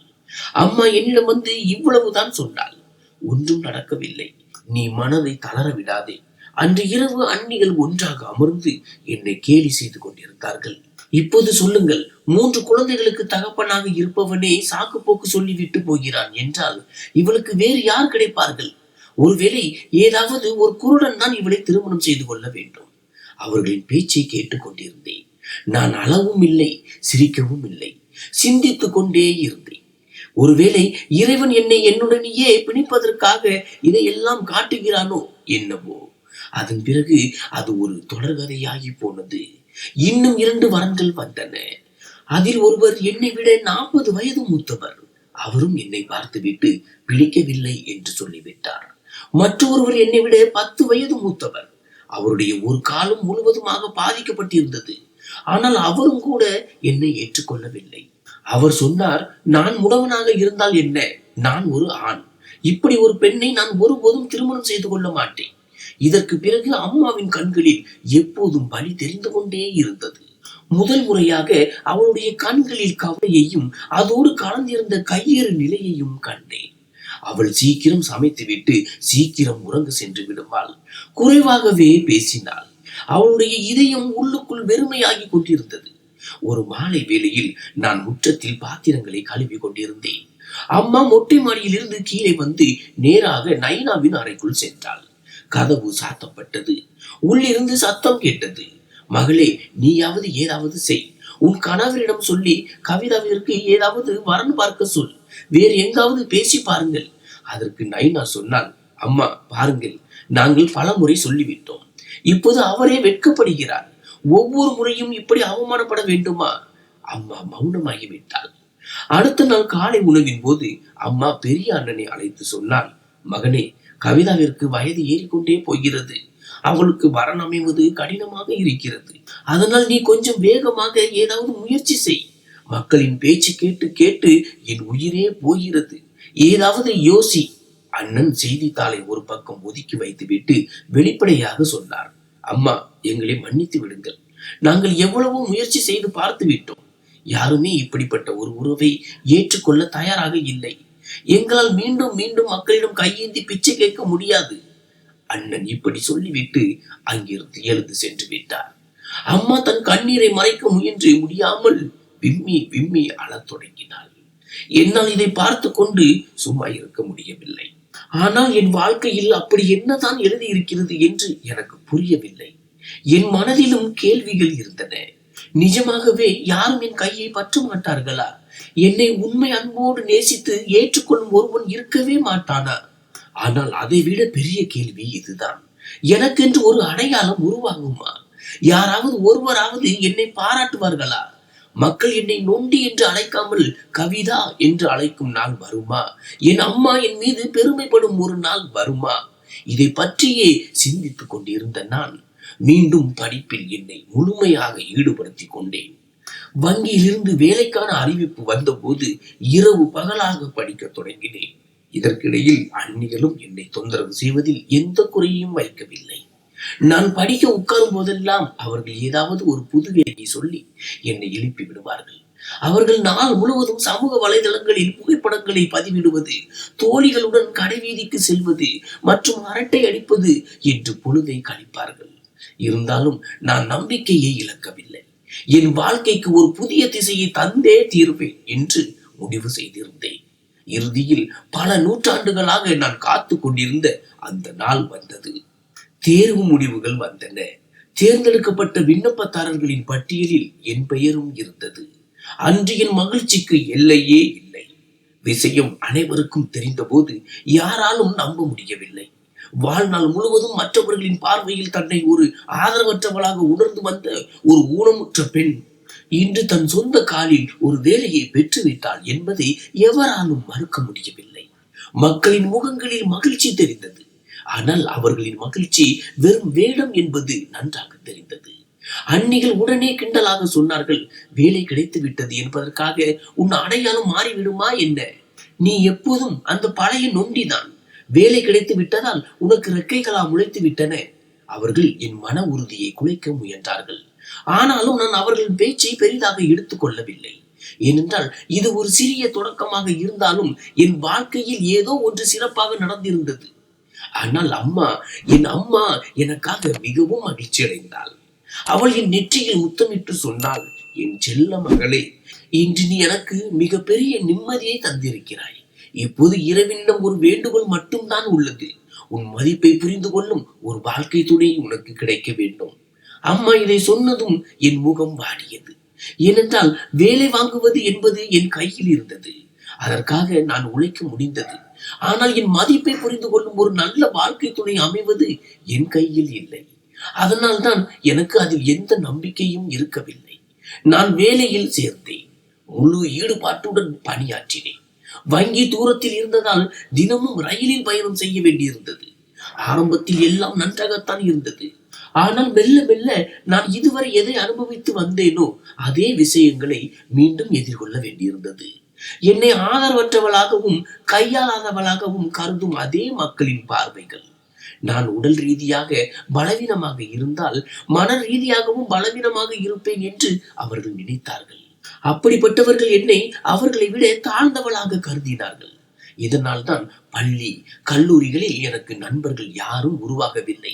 அம்மா என்னிடம் வந்து இவ்வளவுதான் சொன்னாள். ஒன்றும் நடக்கவில்லை. நீ மனதை தளர விடாதே. அன்று இரவு அண்ணிகள் ஒன்றாக அமர்ந்து என்னை கேலி செய்து கொண்டிருந்தார்கள். இப்போது சொல்லுங்கள், 3 குழந்தைகளுக்கு தகப்பனாக இருப்பவனே சாக்கு போக்கு சொல்லி விட்டு போகிறான் என்றால் இவளுக்கு வேறு யார் கிடைப்பார்கள்? ஒருவேளை ஏதாவது ஒரு குருடன் தான் இவளை திருமணம் செய்து கொள்ள வேண்டும். அவர்களின் பேச்சை கேட்டுக் கொண்டிருந்தேன். நான் அளவும் இல்லை, சிரிக்கவும் இல்லை. சிந்தித்துக் கொண்டே இருந்தேன். ஒருவேளை இறைவன் என்னை என்னுடனேயே பிணிப்பதற்காக இதையெல்லாம் காட்டுகிறானோ என்னவோ. அதன் பிறகு அது ஒரு தொடர்கதையாகி போனது. இன்னும் 2 வரன்கள் வந்தன. அதில் ஒருவர் என்னை விட 40 வயது மூத்தவர். அவரும் என்னை பார்த்துவிட்டு பிடிக்கவில்லை என்று சொல்லிவிட்டார். மற்றொருவர் என்னை விட 10 வயது மூத்தவர். அவருடைய ஒரு காலம் முழுவதுமாக பாதிக்கப்பட்டிருந்தது. ஆனால் அவரும் கூட என்னை ஏற்றுக்கொள்ளவில்லை. அவர் சொன்னார், நான் முடவனாக இருந்தால் என்ன, நான் ஒரு ஆண். இப்படி ஒரு பெண்ணை நான் ஒருபோதும் திருமணம் செய்து கொள்ள மாட்டேன். இதற்கு பிறகு அம்மாவின் கண்களில் எப்போதும் வலி தெரிந்து கொண்டே இருந்தது. முதல் முறையாக அவளுடைய கண்களில் கவலையையும் அதோடு கலந்திருந்த கையேறு நிலையையும் கண்டேன். அவள் சீக்கிரம் சமைத்துவிட்டு சீக்கிரம் உறங்க சென்று விடுவாள். குறைவாகவே பேசினாள். அவளுடைய இதயம் உள்ளுக்குள் வெறுமையாகி கொண்டிருந்தது. ஒரு மாலை வேளையில் நான் முற்றத்தில் பாத்திரங்களை கழுவி கொண்டிருந்தேன். அம்மா மொட்டை மாடியிலிருந்து கீழே வந்து நேராக நைனாவின் அறைக்குள் சென்றாள். கதவு சாத்தப்பட்டது. உள்ளிருந்து சத்தம் கேட்டது. மகளே, நீயாவது ஏதாவது செய். உன் கணவரிடம் சொல்லி கவிதாவிற்கு ஏதாவது வரன் பார்க்க சொல். வேறு எங்காவது பேசி பாருங்கள். அதற்கு நைனா சொன்னாள், அம்மா பாருங்கள், நாங்கள் பல முறை சொல்லிவிட்டோம். இப்போது அவரே வெட்கப்படுகிறார். ஒவ்வொரு முறையும் இப்படி அவமானப்பட வேண்டுமா? அம்மா மௌனமாகிவிட்டாள். அடுத்த நாள் காலை உணவின் போது அம்மா பெரிய அண்ணனை அழைத்து சொன்னாள், மகனே, கவிதாவிற்கு வயது ஏறிக்கொண்டே போகிறது. அவளுக்கு வரன் அமைவது கடினமாக இருக்கிறது. அதனால் நீ கொஞ்சம் வேகமாக ஏதாவது முயற்சி செய். மக்களின் பேச்சு கேட்டு கேட்டு என் உயிரே போகிறது. ஏதாவது யோசி. அண்ணன் செய்தித்தாளை ஒரு பக்கம் ஒதுக்கி வைத்துவிட்டு வெளிப்படையாக சொன்னார், அம்மா, எங்களை மன்னித்து விடுங்கள். நாங்கள் எவ்வளவோ முயற்சி செய்து பார்த்து விட்டோம். யாருமே இப்படிப்பட்ட ஒரு உறவை ஏற்றுக்கொள்ள தயாராக இல்லை. எங்களால் மீண்டும் மீண்டும் மக்களிடம் கையேந்தி பிச்சை கேட்க முடியாது. அண்ணன் இப்படி சொல்லிவிட்டு அங்கிருந்து எழுந்து சென்று விட்டார். அம்மா தன் கண்ணீரை மறைக்க முயன்று முடியாமல் விம்மி விம்மி அழத் தொடங்கினாள். என்னால் இதை பார்த்து கொண்டு சும்மா இருக்க முடியவில்லை. ஆனால் என் வாழ்க்கையில் அப்படி என்னதான் எழுதியிருக்கிறது என்று எனக்கு புரியவில்லை. என் மனதிலும் கேள்விகள் இருந்தன. நிஜமாகவே யாரும் என் கையை பற்ற மாட்டார்களா? என்னை உண்மை அன்போடு நேசித்து ஏற்றுக்கொள்ளும் ஒருவன் இருக்கவே மாட்டானா? ஆனால் அதை விட பெரிய கேள்வி இதுதான், எனக்கென்று ஒரு அடையாளம் உருவாகுமா? யாராவது ஒருவராவது என்னை பாராட்டுவார்களா? மக்கள் என்னை நொண்டி என்று அழைக்காமல் கவிதா என்று அழைக்கும் நாள் வருமா? என் அம்மா என் மீது பெருமைப்படும் ஒரு நாள் வருமா? இதை பற்றியே சிந்தித்துக் கொண்டிருந்த நான் மீண்டும் படிப்பில் என்னை முழுமையாக ஈடுபடுத்தி கொண்டேன். வங்கியிலிருந்து வேலைக்கான அறிவிப்பு வந்தபோது இரவு பகலாக படிக்க தொடங்கினேன். இதற்கிடையில் அந்நிகளும் என்னை தொந்தரவு செய்வதில் எந்த குறையும் வைக்கவில்லை. நான் படிக்க உட்காரும் போதெல்லாம் அவர்கள் ஏதாவது ஒரு புது வேலையை சொல்லி என்னை எழுப்பி விடுவார்கள். அவர்கள் நாள் முழுவதும் சமூக வலைதளங்களில் புகைப்படங்களை பதிவிடுவது, தோழிகளுடன் கடைவீதிக்கு செல்வது மற்றும் அரட்டை அடிப்பது என்று பொழுதை கழிப்பார்கள். இருந்தாலும் நான் நம்பிக்கையை இழக்கவில்லை. என் வாழ்க்கைக்கு ஒரு புதிய திசையை தந்தே தீர்வேன் என்று முடிவு செய்திருந்தேன். இறுதியில் பல நூற்றாண்டுகளாக நான் காத்து கொண்டிருந்த அந்த நாள் வந்தது. தேர்வு முடிவுகள் வந்தன. தேர்ந்தெடுக்கப்பட்ட விண்ணப்பதாரர்களின் பட்டியலில் என் பெயரும் இருந்தது. அன்று என் மகிழ்ச்சிக்கு எல்லையே இல்லை. விஷயம் அனைவருக்கும் தெரிந்தபோது யாராலும் நம்ப முடியவில்லை. வாழ்நாள் முழுவதும் மற்றவர்களின் பார்வையில் தன்னை ஒரு ஆதரவற்றவளாக உணர்ந்து வந்த ஒரு ஊனமுற்ற பெண் இன்று தன் சொந்த காலில் ஒரு வேலையை பெற்றுவிட்டாள் என்பதை எவராலும் மறுக்க முடியவில்லை. மக்களின் முகங்களில் மகிழ்ச்சி தெரிந்தது. ஆனால் அவர்களின் மகிழ்ச்சி வெறும் வேடம் என்பது நன்றாக தெரிந்தது. அன்னிகள் உடனே கிண்டலாக சொன்னார்கள், வேலை கிடைத்து விட்டது என்பதற்காக உன் அடையாளம் மாறிவிடுமா என்ன? நீ எப்போதும் அந்த பழைய நொண்டிதான். வேலை கிடைத்து விட்டதால் உனக்கு ரெக்கைகளா முளைத்து விட்டன. அவர்கள் என் மன உறுதியை குலைக்க முயன்றார்கள். ஆனாலும் நான் அவர்களின் பேச்சை பெரிதாக எடுத்துக்கொள்ளவில்லை. ஏனென்றால் இது ஒரு சிறிய தொடக்கமாக இருந்தாலும் என் வாழ்க்கையில் ஏதோ ஒன்று சிறப்பாக நடந்திருந்தது. ஆனால் என் அம்மா எனக்காக மிகவும் மகிழ்ச்சி அடைந்தாள். அவள் என் நெற்றியில் முத்தமிட்டு சொன்னாள், என் செல்ல மகளே, இன்று நீ எனக்கு மிக பெரிய நிம்மதியை தந்திருக்கிறாய். இப்போது இரவினிடம் ஒரு வேண்டுகோள் மட்டும்தான் உள்ளது. உன் மதிப்பை புரிந்து கொள்ளும் ஒரு வாழ்க்கை துணை உனக்கு கிடைக்க வேண்டும். அம்மா இதை சொன்னதும் என் முகம் வாடியது. ஏனென்றால் வேலை வாங்குவது என்பது என் கையில் இருந்தது. அதற்காக நான் உழைக்க முடிந்தது. ஆனால் என் மதிப்பை புரிந்து கொள்ளும் ஒரு நல்ல வாழ்க்கை துணை அமைவது என் கையில் இல்லை. அதனால் தான் எனக்கு அதில் எந்த நம்பிக்கையும் இருக்கவில்லை. நான் வேலையில் சேர்ந்தேன். முழு ஈடுபாட்டுடன் பணியாற்றினேன். வங்கி தூரத்தில் இருந்ததால் தினமும் ரயிலில் பயணம் செய்ய வேண்டியிருந்தது. ஆரம்பத்தில் எல்லாம் நன்றாகத்தான் இருந்தது. ஆனால் மெல்ல மெல்ல நான் இதுவரை எதை அனுபவித்து வந்தேனோ அதே விஷயங்களை மீண்டும் எதிர்கொள்ள வேண்டியிருந்தது. என்னை ஆதரவற்றவளாகவும் கையாளாதவளாகவும் கருதும் அதே மக்களின் பார்வைகள். நான் உடல் ரீதியாக பலவீனமாக இருந்தால் மன ரீதியாகவும் பலவீனமாக இருப்பேன் என்று அவர்கள் நினைத்தார்கள். அப்படிப்பட்டவர்கள் என்னை அவர்களை விட தாழ்ந்தவளாக கருதினார்கள். இதனால் தான் பள்ளி கல்லூரிகளில் எனக்கு நண்பர்கள் யாரும் உருவாகவில்லை.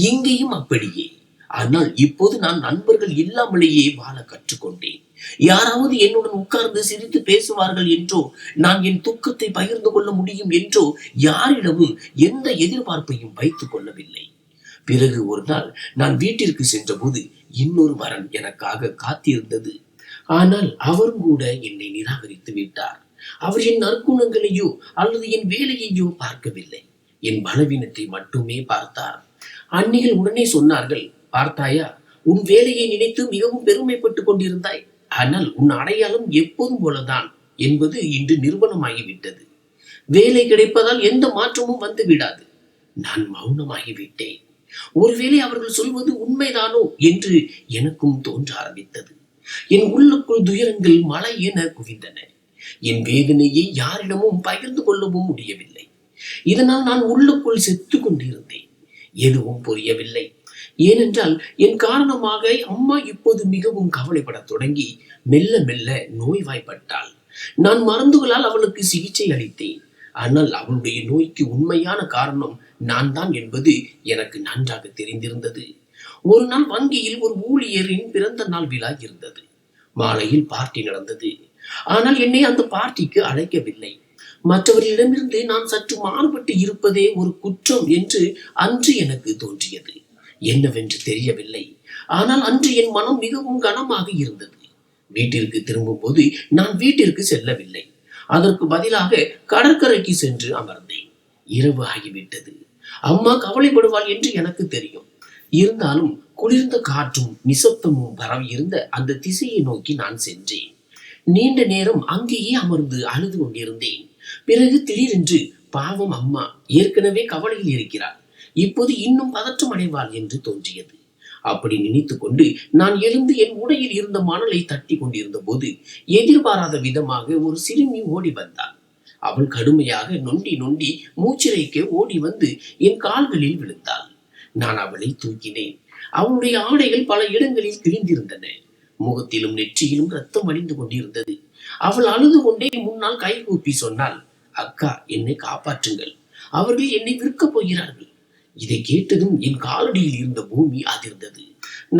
இங்கேயும் அப்படியே. ஆனால் இப்போது நான் நண்பர்கள் இல்லாமலேயே வாழ கற்றுக்கொண்டேன். யாராவது என்னுடன் உட்கார்ந்து சிரித்து பேசுவார்கள் என்றோ, நான் என் துக்கத்தை பகிர்ந்து கொள்ள முடியும் என்றோ யாரிடமும் எந்த எதிர்பார்ப்பையும் வைத்துக் கொள்ளவில்லை. பிறகு ஒரு நாள் நான் வீட்டிற்கு சென்ற போது இன்னொரு வரன் எனக்காக காத்திருந்தது. ஆனால் அவரும் கூட என்னை நிராகரித்து விட்டார். அவர் என் நற்குணங்களையோ அல்லது என் வேலையையோ பார்க்கவில்லை. என் பலவீனத்தை மட்டுமே பார்த்தார். அன்னிகள் உடனே சொன்னார்கள், பார்த்தாயா, உன் வேலையை நினைத்து மிகவும் பெருமைப்பட்டுக் கொண்டிருந்தாய். ஆனால் உன் அடையாளம் எப்போதும் போலதான் என்பது இன்று நிரூபணமாகிவிட்டது. வேலை கிடைப்பதால் எந்த மாற்றமும் வந்து விடாது. நான் மௌனமாகிவிட்டேன். ஒருவேளை அவர்கள் சொல்வது உண்மைதானோ என்று எனக்கும் தோன்ற ஆரம்பித்தது. என் உள்ளுக்குள் துயரங்கள் மலை என குவிந்தன. என் வேதனையை யாரிடமும் பகிர்ந்து கொள்ளவும் முடியவில்லை. இதனால் நான் உள்ளுக்குள் செத்து கொண்டிருந்தேன். எதுவும் புரியவில்லை. ஏனென்றால் என் காரணமாக அம்மா இப்போது மிகவும் கவலைப்பட தொடங்கி மெல்ல மெல்ல நோய்வாய்ப்பட்டாள். நான் மருந்துகளால் அவளுக்கு சிகிச்சை அளித்தேன். ஆனால் அவளுடைய நோய்க்கு உண்மையான காரணம் நான் தான் என்பது எனக்கு நன்றாக தெரிந்திருந்தது. ஒரு நாள் வங்கியில் ஒரு ஊழியரின் பிறந்த நாள் விழா இருந்தது. மாலையில் பார்ட்டி நடந்தது. ஆனால் என்னை அந்த பார்ட்டிக்கு அழைக்கவில்லை. மற்றவர்களிடமிருந்து நான் சற்று மாறுபட்டு இருப்பதே ஒரு குற்றம் என்று அன்று எனக்கு தோன்றியது. என்னவென்று தெரியவில்லை. ஆனால் அன்று என் மனம் மிகவும் கனமாக இருந்தது. வீட்டிற்கு திரும்பும் போது நான் வீட்டிற்கு செல்லவில்லை. அதற்கு பதிலாக கடற்கரைக்கு சென்று அமர்ந்தேன். இரவு ஆகிவிட்டது. அம்மா கவலைப்படுவாள் என்று எனக்கு தெரியும். இருந்தாலும் குளிர்ந்த காற்றும் நிசப்தமும் பரவி இருந்த அந்த திசையை நோக்கி நான் சென்றேன். நீண்ட நேரம் அங்கேயே அமர்ந்து அழுது கொண்டிருந்தேன். பிறகு திடீரென்று, பாவம் அம்மா ஏற்கனவே கவலையில் இருக்கிறார், இப்போது இன்னும் பதற்றம் அடைவாள் என்று தோன்றியது. அப்படி நினைத்து கொண்டு நான் எழுந்து என் உடையில் இருந்த மணலை தட்டி கொண்டிருந்த போது எதிர்பாராத விதமாக ஒரு சிறுமி ஓடி வந்தாள். அவள் கடுமையாக நொண்டி நொண்டி மூச்சிறைக்க ஓடி வந்து என் கால்களில் விழுந்தாள். நான் அவளை தூக்கினேன். அவளுடைய ஆடைகள் பல இடங்களில் கிழிந்திருந்தன. முகத்திலும் நெற்றியிலும் ரத்தம் வடிந்து கொண்டிருந்தது. அவள் அழுது கொண்டே முன்னால் கை கூப்பி சொன்னாள், அக்கா, என்னை காப்பாற்றுங்கள், அவர்கள் என்னை விற்கப் போகிறார்கள். இதை கேட்டதும் என் காலடியில் இருந்த பூமி அதிர்ந்தது.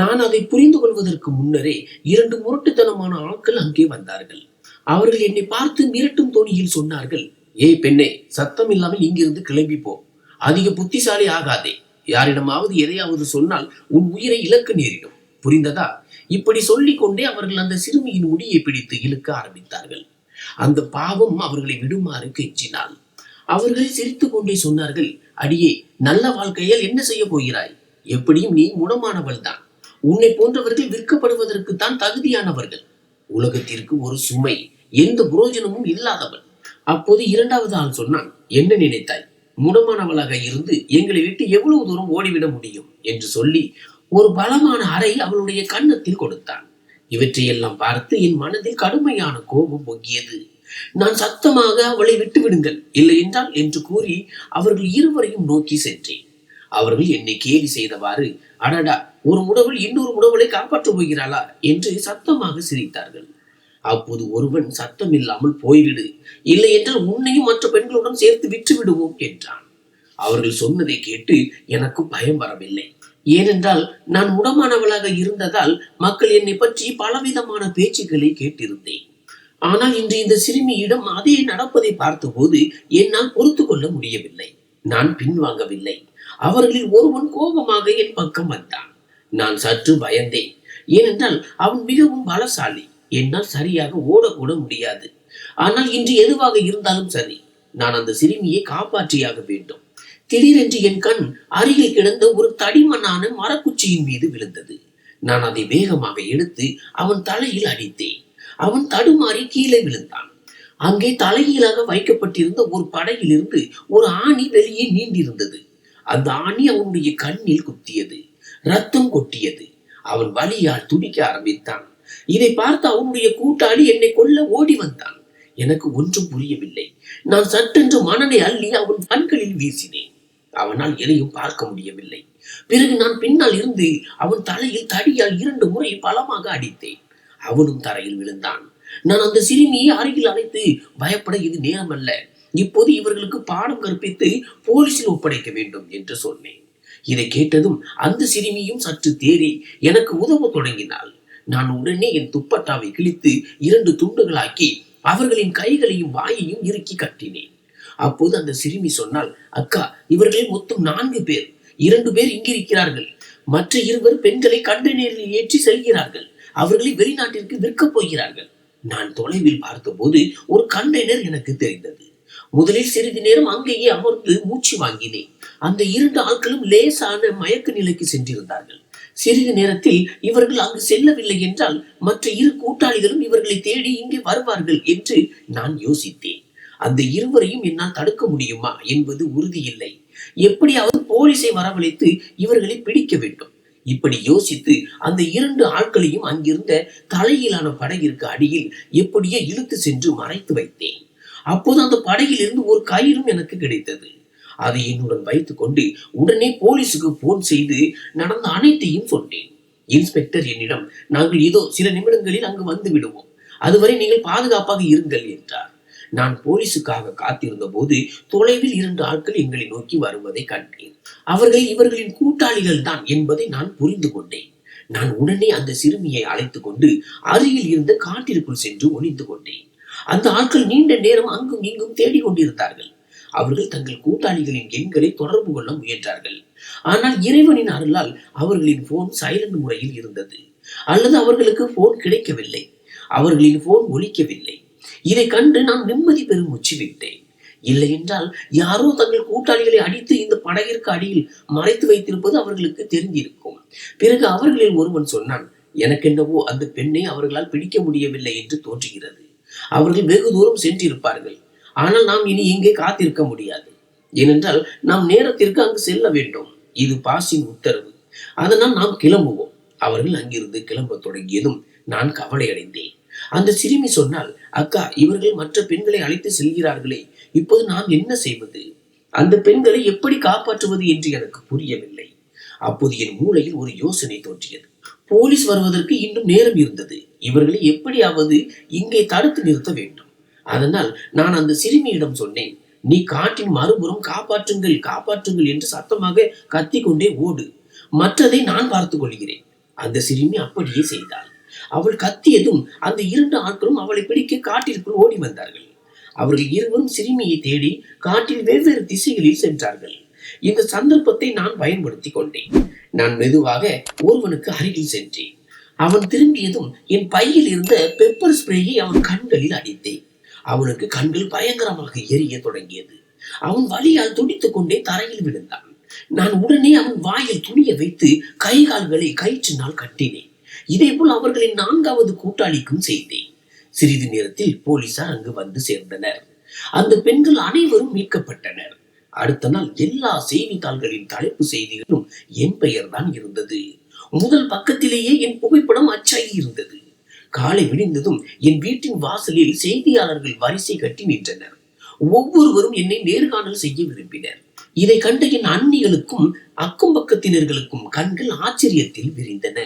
நான் அதை புரிந்து கொள்வதற்கு முன்னரே 2 முரட்டுத்தனமான ஆட்கள் அங்கே வந்தார்கள். அவர்கள் என்னை பார்த்து மிரட்டும் தோணியில் சொன்னார்கள், ஏய் பெண்ணே, சத்தம் இல்லாமல் இங்கிருந்து கிளம்பி போ. அதிக புத்திசாலி ஆகாதே. யாரிடமாவது எதையாவது சொன்னால் உன் உயிரை இழக்க நேரிடும். புரிந்ததா? இப்படி சொல்லிக் கொண்டே அவர்கள் அந்த சிறுமியின் முடியை பிடித்து இழுக்க ஆரம்பித்தார்கள். அந்த பாவம் அவர்களை விடுமாறு கெஞ்சினாள். அவர்கள் சிரித்துக் கொண்டே சொன்னார்கள், அடியே, நல்ல வாழ்க்கையால் என்ன செய்ய போகிறாய்? எப்படியும் நீ முடமானவள் தான். உன்னை போன்றவர்கள் விற்கப்படுவதற்கு தான் தகுதியானவர்கள். உலகத்திற்கு ஒரு சுமை, எந்த புரோஜனமும் இல்லாதவள். அப்போது 2வது ஆள் சொன்னான், என்ன நினைத்தாய்? முடமானவளாக இருந்து எங்களை விட்டு எவ்வளவு தூரம் ஓடிவிட முடியும் என்று சொல்லி ஒரு பலமான அறை அவளுடைய கன்னத்தில் கொடுத்தான். இவற்றையெல்லாம் பார்த்து என் மனதில் கடுமையான கோபம் பொங்கியது. நான் சத்தமாக அவளை விட்டு விடுங்கள், இல்லை என்றால் என்று கூறி அவர்கள் இருவரையும் நோக்கி சென்றேன். அவர்கள் என்னை கேலி செய்தவாறு, அடடா, ஒரு முடவள் இன்னொரு முடவளை காப்பாற்றப் போகிறாளா என்று சத்தமாக சிரித்தார்கள். அப்போது ஒருவன், சத்தம் இல்லாமல் போய்விடு, இல்லை என்றால் உன்னையும் மற்ற பெண்களுடன் சேர்த்து விற்று விடுவோம் என்றான். அவர்கள் சொன்னதை கேட்டு எனக்கு பயம் வரவில்லை. ஏனென்றால் நான் முடமானவளாக இருந்ததால் மக்கள் என்னை பற்றி பலவிதமான பேச்சுக்களை கேட்டிருந்தேன். ஆனால் இன்று இந்த சிறுமியிடம் அதே நடப்பதை பார்த்தபோது என்னால் பொறுத்து கொள்ள முடியவில்லை. நான் பின்வாங்கவில்லை. அவர்களில் ஒருவன் கோபமாக என் பக்கம் வந்தான். நான் சற்று பயந்தேன். ஏனென்றால் அவன் மிகவும் பலசாலி. என்னால் சரியாக ஓடக்கூட முடியாது. ஆனால் இன்று எதுவாக இருந்தாலும் சரி, நான் அந்த சிறுமியை காப்பாற்றியாக வேண்டும். திடீரென்று என் கண் அருகில் கிடந்த ஒரு தடிமண்ணான மரக்குச்சியின் மீது விழுந்தது. நான் அதை வேகமாக எடுத்து அவன் தலையில் அடித்தேன். அவன் தடுமாறி கீழே விழுந்தான். அங்கே தலைகீழாக வைக்கப்பட்டிருந்த ஒரு படகிலிருந்து ஒரு ஆணி வெளியே நீண்டிருந்தது. அந்த ஆணி அவனுடைய கண்ணில் குத்தியது. ரத்தம் கொட்டியது. அவன் வலியால் துடிக்க ஆரம்பித்தான். இதை பார்த்து அவனுடைய கூட்டாளி என்னை கொல்ல ஓடி வந்தான். எனக்கு ஒன்றும் புரியவில்லை. நான் சட்டென்று மணலை அள்ளி அவன் கண்களில் வீசினேன். அவனால் எதையும் பார்க்க முடியவில்லை. பிறகு நான் பின்னால் இருந்து அவன் தலையில் தடியால் 2 முறை பலமாக அடித்தேன். அவனும் தரையில் விழுந்தான். நான் அந்த சிறுமியை அருகில் அழைத்து, பயப்பட இது நேரம் அல்ல, இப்போது இவர்களுக்கு பாடம் கற்பித்து போலீசில் ஒப்படைக்க வேண்டும் என்று சொன்னேன். இதை கேட்டதும் அந்த சிறுமியும் சற்று தேறி எனக்கு உதவ தொடங்கினாள். நான் உடனே என் துப்பட்டாவை கிழித்து 2 துண்டுகளாக்கி அவர்களின் கைகளையும் வாயையும் இறுக்கி கட்டினேன். அப்போது அந்த சிறுமி சொன்னால், அக்கா, இவர்களில் மொத்தம் 4 பேர். 2 பேர் இங்கிருக்கிறார்கள். மற்ற 2 பெண்களை கண்டெய்னரில் ஏற்றி செல்கிறார்கள். அவர்களை வெளிநாட்டிற்கு விற்கப் போகிறார்கள். நான் தொலைவில் பார்த்தபோது ஒரு கண்டெய்னர் எனக்கு தெரிந்தது. முதலில் சிறிது நேரம் அங்கேயே அமர்ந்து மூச்சு வாங்கினேன். அந்த 2 ஆட்களும் லேசான மயக்க நிலைக்கு சென்றிருந்தார்கள். சிறிது நேரத்தில் இவர்கள் அங்கு செல்லவில்லை என்றால் மற்ற 2 கூட்டாளிகளும் இவர்களை தேடி இங்கே வருவார்கள் என்று நான் யோசித்தேன். அந்த 2 என்னால் தடுக்க முடியுமா என்பது உறுதியில்லை. எப்படியாவது போலீஸை வரவழைத்து இவர்களை பிடிக்க வேண்டும். இப்படி யோசித்து அந்த 2 ஆட்களையும் அங்கிருந்த தலையிலான படகிற்கு அடியில் எப்படியோ இழுத்து சென்று மறைத்து வைத்தேன். அப்போது அந்த படகில் இருந்து ஒரு கயிறும் எனக்கு கிடைத்தது. அதை என்னுடன் வைத்துக் கொண்டு உடனே போலீஸுக்கு போன் செய்து நடந்த அனைத்தையும் சொன்னேன். இன்ஸ்பெக்டர் என்னிடம், நாங்கள் ஏதோ சில நிமிடங்களில் அங்கு வந்து விடுவோம், அதுவரை நீங்கள் பாதுகாப்பாக இருங்கள் என்றார். நான் போலீஸுக்காக காத்திருந்த போது தொலைவில் 2 ஆட்கள் எங்களை நோக்கி வருவதை கண்டேன். அவர்கள் இவர்களின் கூட்டாளிகள் தான் என்பதை நான் புரிந்து கொண்டேன். நான் உடனே அந்த சிறுமியை அழைத்துக் கொண்டு அருகில் இருந்த காட்டிற்குள் சென்று ஒளிந்து கொண்டேன். அந்த ஆட்கள் நீண்ட நேரம் அங்கும் இங்கும் தேடிக் கொண்டிருந்தார்கள். அவர்கள் தங்கள் கூட்டாளிகளின் எண்களை தொடர்பு கொள்ள முயன்றார்கள். ஆனால் இறைவனின் அருளால் அவர்களின் போன் சைலண்ட் முறையில் இருந்தது. அல்லது அவர்களுக்கு போன் கிடைக்கவில்லை. அவர்களின் போன் ஒலிக்கவில்லை. இதை கண்டு நான் நிம்மதி பெரும் மூச்சு விட்டேன். இல்லை என்றால் யாரோ தங்கள் கூட்டாளிகளை அடித்து இந்த படகிற்கு அடியில் மறைத்து வைத்திருப்பது அவர்களுக்கு தெரிந்திருக்கும். பிறகு அவர்களில் ஒருவன் சொன்னான், எனக்கென்னவோ அந்த பெண்ணை அவர்களால் பிடிக்க முடியவில்லை என்று தோன்றுகிறது. அவர்கள் வெகு தூரம் சென்றிருப்பார்கள். ஆனால் நாம் இனி இங்கே காத்திருக்க முடியாது. ஏனென்றால் நாம் நேரத்திற்கு அங்கு செல்ல வேண்டும். இது பாஸின் உத்தரவு. அதனால் நாம் கிளம்புவோம். அவர்கள் அங்கிருந்து கிளம்ப தொடங்கியதும் நான் கவலை அடைந்தேன். அந்த சிறுமி சொன்னால், அக்கா, இவர்கள் மற்ற பெண்களை அழைத்து செல்கிறார்களே, இப்போது நான் என்ன செய்வது? அந்த பெண்களை எப்படி காப்பாற்றுவது என்று எனக்கு புரியவில்லை. அப்போது என் மூளையில் ஒரு யோசனை தோன்றியது. போலீஸ் வருவதற்கு இன்னும் நேரம் இருந்தது. இவர்களை எப்படியாவது இங்கே தடுத்து நிறுத்த வேண்டும். அதனால் நான் அந்த சிறுமியிடம் சொன்னேன், நீ காட்டின் மறுபுறம் காப்பாற்றுங்கள், காப்பாற்றுங்கள் என்று சத்தமாக கத்திக்கொண்டே ஓடு. மற்றதை நான் பார்த்துக் கொள்கிறேன். அந்த சிறுமி அப்படியே செய்தாள். அவள் கத்தியதும் அந்த 2 ஆட்களும் அவளை பிடிக்க காட்டிற்குள் ஓடி வந்தார்கள். அவர்கள் இருவரும் சிறுமியை தேடி காட்டில் வெவ்வேறு திசைகளில் சென்றார்கள். இந்த சந்தர்ப்பத்தை நான் பயன்படுத்தி கொண்டேன். நான் மெதுவாக ஒருவனுக்கு அருகில் சென்றேன். அவன் திரும்பியதும் என் பையில் இருந்த பெப்பர் ஸ்ப்ரேயை அவன் கண்களில் அடித்தேன். அவனுக்கு கண்கள் பயங்கரமாக எரிய தொடங்கியது. அவன் வலியால் துடித்துக் கொண்டே தரையில் விழுந்தான். நான் உடனே அவன் வாயில் துணியை வைத்து கை கால்களை கயிற்றினால் கட்டினேன். இதேபோல் அவர்களின் 4வது கூட்டாளிக்கும் செய்தேன். சிறிது நேரத்தில் போலீசார் அங்கு வந்து சேர்ந்தனர். அந்த பெண்கள் அனைவரும் மீட்கப்பட்டனர். அடுத்த நாள் எல்லா செய்தித்தாள்களின் தலைப்பு செய்திகளும் என் பெயர் தான் இருந்தது. முதல் பக்கத்திலேயே என் புகைப்படம் அச்சாகி இருந்தது. காலை விடிந்ததும் என் வீட்டின் வாசலில் செய்தியாளர்கள் வரிசை கட்டி நின்றனர். ஒவ்வொருவரும் என்னை நேர்காணல் செய்ய விரும்பினர். இதை கண்ட என் அண்ணிகளுக்கும் அக்கம் பக்கத்தினர்களுக்கும் கண்கள் ஆச்சரியத்தில் விரிந்தன.